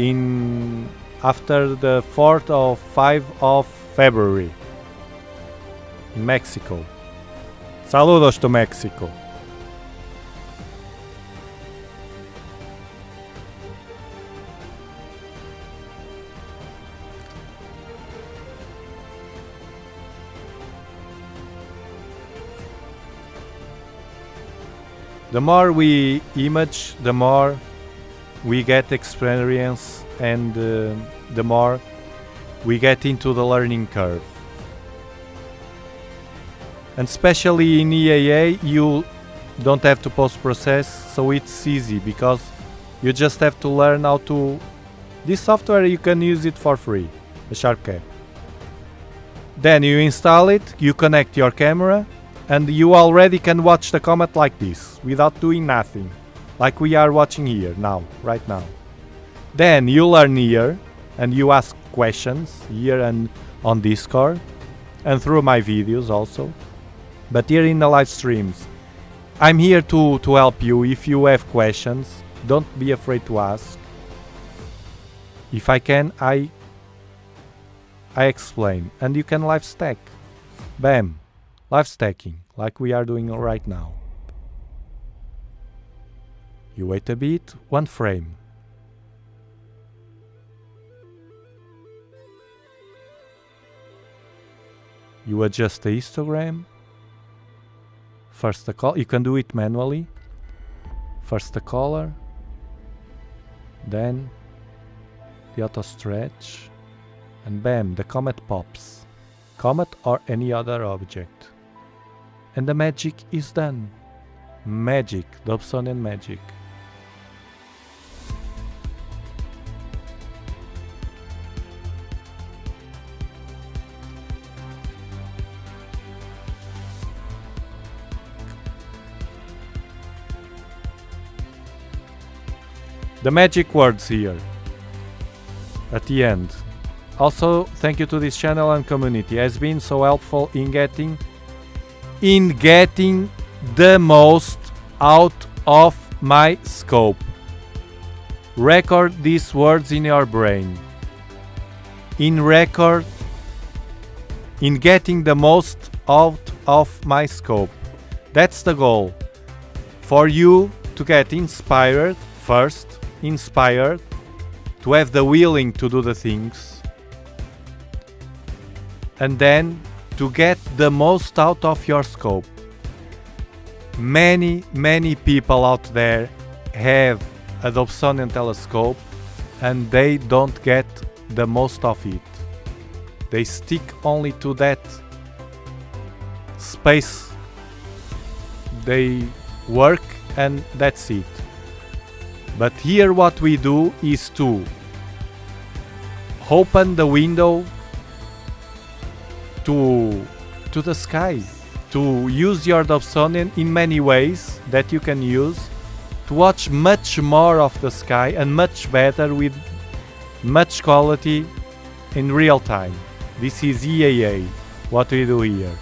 after the 4th or 5th of February in Mexico. Saludos to Mexico. The more we image, the more we get experience, and the more we get into the learning curve. And especially in EAA, you don't have to post-process, so it's easy because you just have to learn how to... This software, you can use it for free, the SharpCap. Then you install it, you connect your camera, and you already can watch the Comet like this, without doing nothing, like we are watching here now, right now. Then you learn here, and you ask questions here and on Discord, and through my videos also. But here in the live streams, I'm here to help you. If you have questions, don't be afraid to ask. If I can, I explain, and you can live stack. Bam, live stacking, like we are doing right now. You wait a bit, 1 frame. You adjust the histogram. First the color, you can do it manually. First the color, then the auto stretch, and bam, the comet pops. Comet or any other object. And the magic is done. Magic, Dobsonian magic. The magic words here at the end. Also, thank you to this channel and community. It has been so helpful in getting the most out of my scope. Record these words in your brain. In getting the most out of my scope. That's the goal. For you to get inspired first. Inspired, to have the willing to do the things, and then to get the most out of your scope. Many people out there have a Dobsonian telescope and they don't get the most of it. They stick only to that space they work, and that's it. But here what we do is to open the window to the sky, to use your Dobsonian in many ways that you can use to watch much more of the sky and much better with much quality in real time. This is EAA, what we do here.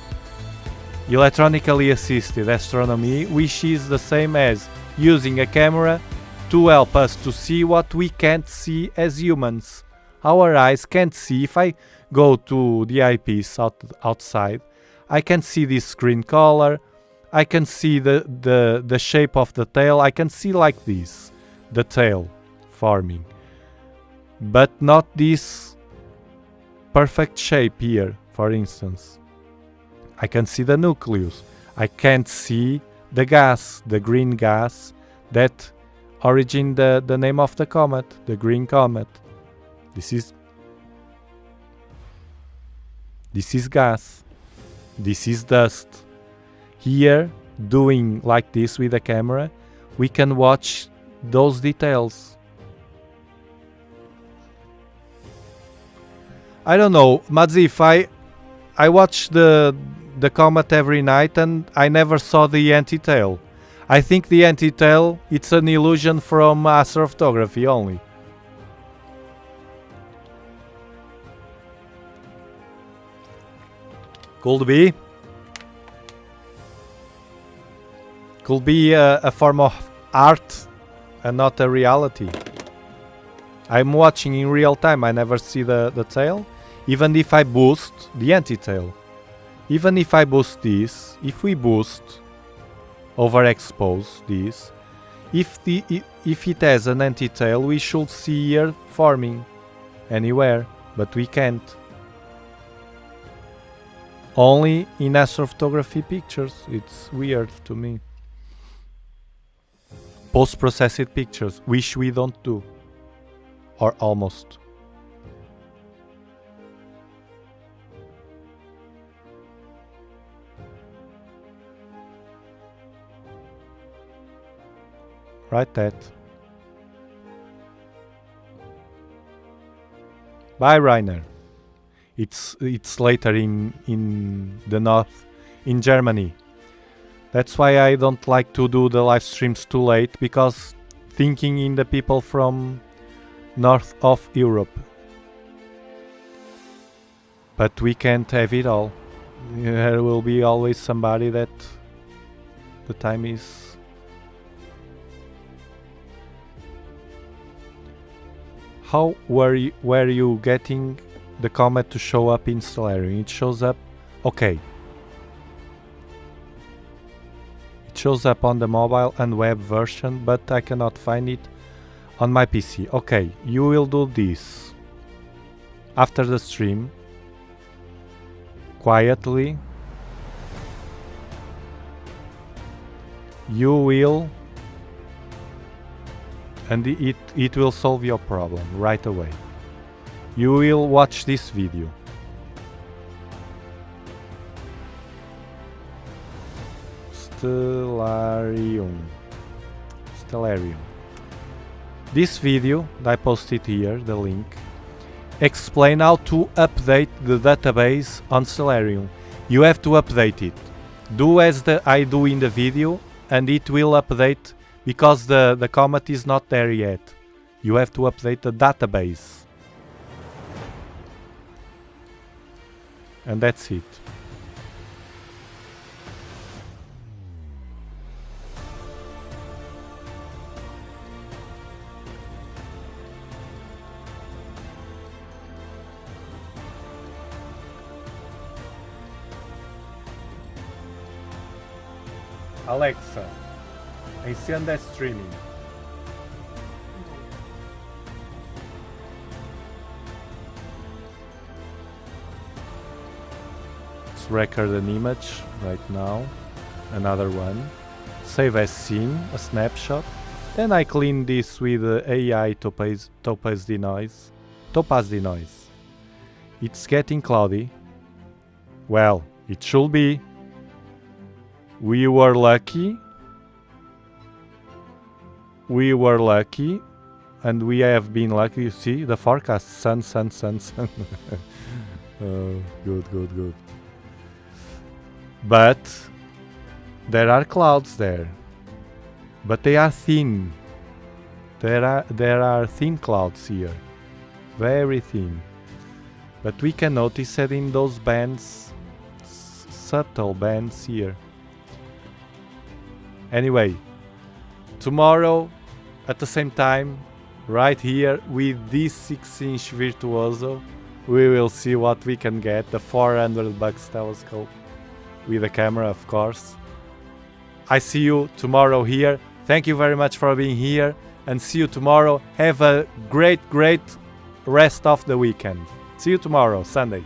Electronically assisted astronomy, which is the same as using a camera to help us to see what we can't see as humans. Our eyes can't see. If I go to the eyepiece outside, I can see this screen color, I can see the shape of the tail, I can see like this, the tail forming. But not this perfect shape here, for instance. I can see the nucleus. I can't see the gas, the green gas that origin the name of the comet, the green comet. This is gas. This is dust. Here, doing like this with the camera, we can watch those details. I don't know, Madzif, I watch the comet every night and I never saw the anti-tail. I think the anti-tail, it's an illusion from astrophotography only. Could be. Could be a form of art and not a reality. I'm watching in real time, I never see the tail. Even if I boost the anti-tail. Even if I boost this, if we boost, overexpose this, if it has an anti-tail, we should see here forming anywhere, but we can't. Only in astrophotography pictures. It's weird to me. Post-processed pictures, which we don't do, or almost. Write that. Bye, Rainer. It's later in the north, in Germany. That's why I don't like to do the live streams too late, because thinking in the people from north of Europe. But we can't have it all. There will be always somebody that the time is... How were you getting the Comet to show up in Stellarium? It shows up... Okay. It shows up on the mobile and web version, but I cannot find it on my PC. Okay, you will do this after the stream. Quietly. You will... And it will solve your problem right away. You will watch this video. Stellarium. This video, I posted here, the link, explain how to update the database on Stellarium. You have to update it. Do as I do in the video, and it will update, because the Comet is not there yet. You have to update the database. And that's it. Alexa, encienda streaming. Let's record an image right now. Another one. Save as scene, a snapshot. Then I clean this with AI Topaz denoise. Topaz denoise. It's getting cloudy. Well, it should be. We were lucky. We were lucky. And we have been lucky. You see the forecast. Sun. Oh, good. But there are clouds there. But they are thin. There are thin clouds here. Very thin. But we can notice that in those bands, subtle bands here. Anyway, tomorrow at the same time, right here with this 6-inch Virtuoso, we will see what we can get, the $400 telescope with a camera, of course. I see you tomorrow here. Thank you very much for being here, and see you tomorrow. Have a great rest of the weekend. See you tomorrow, Sunday.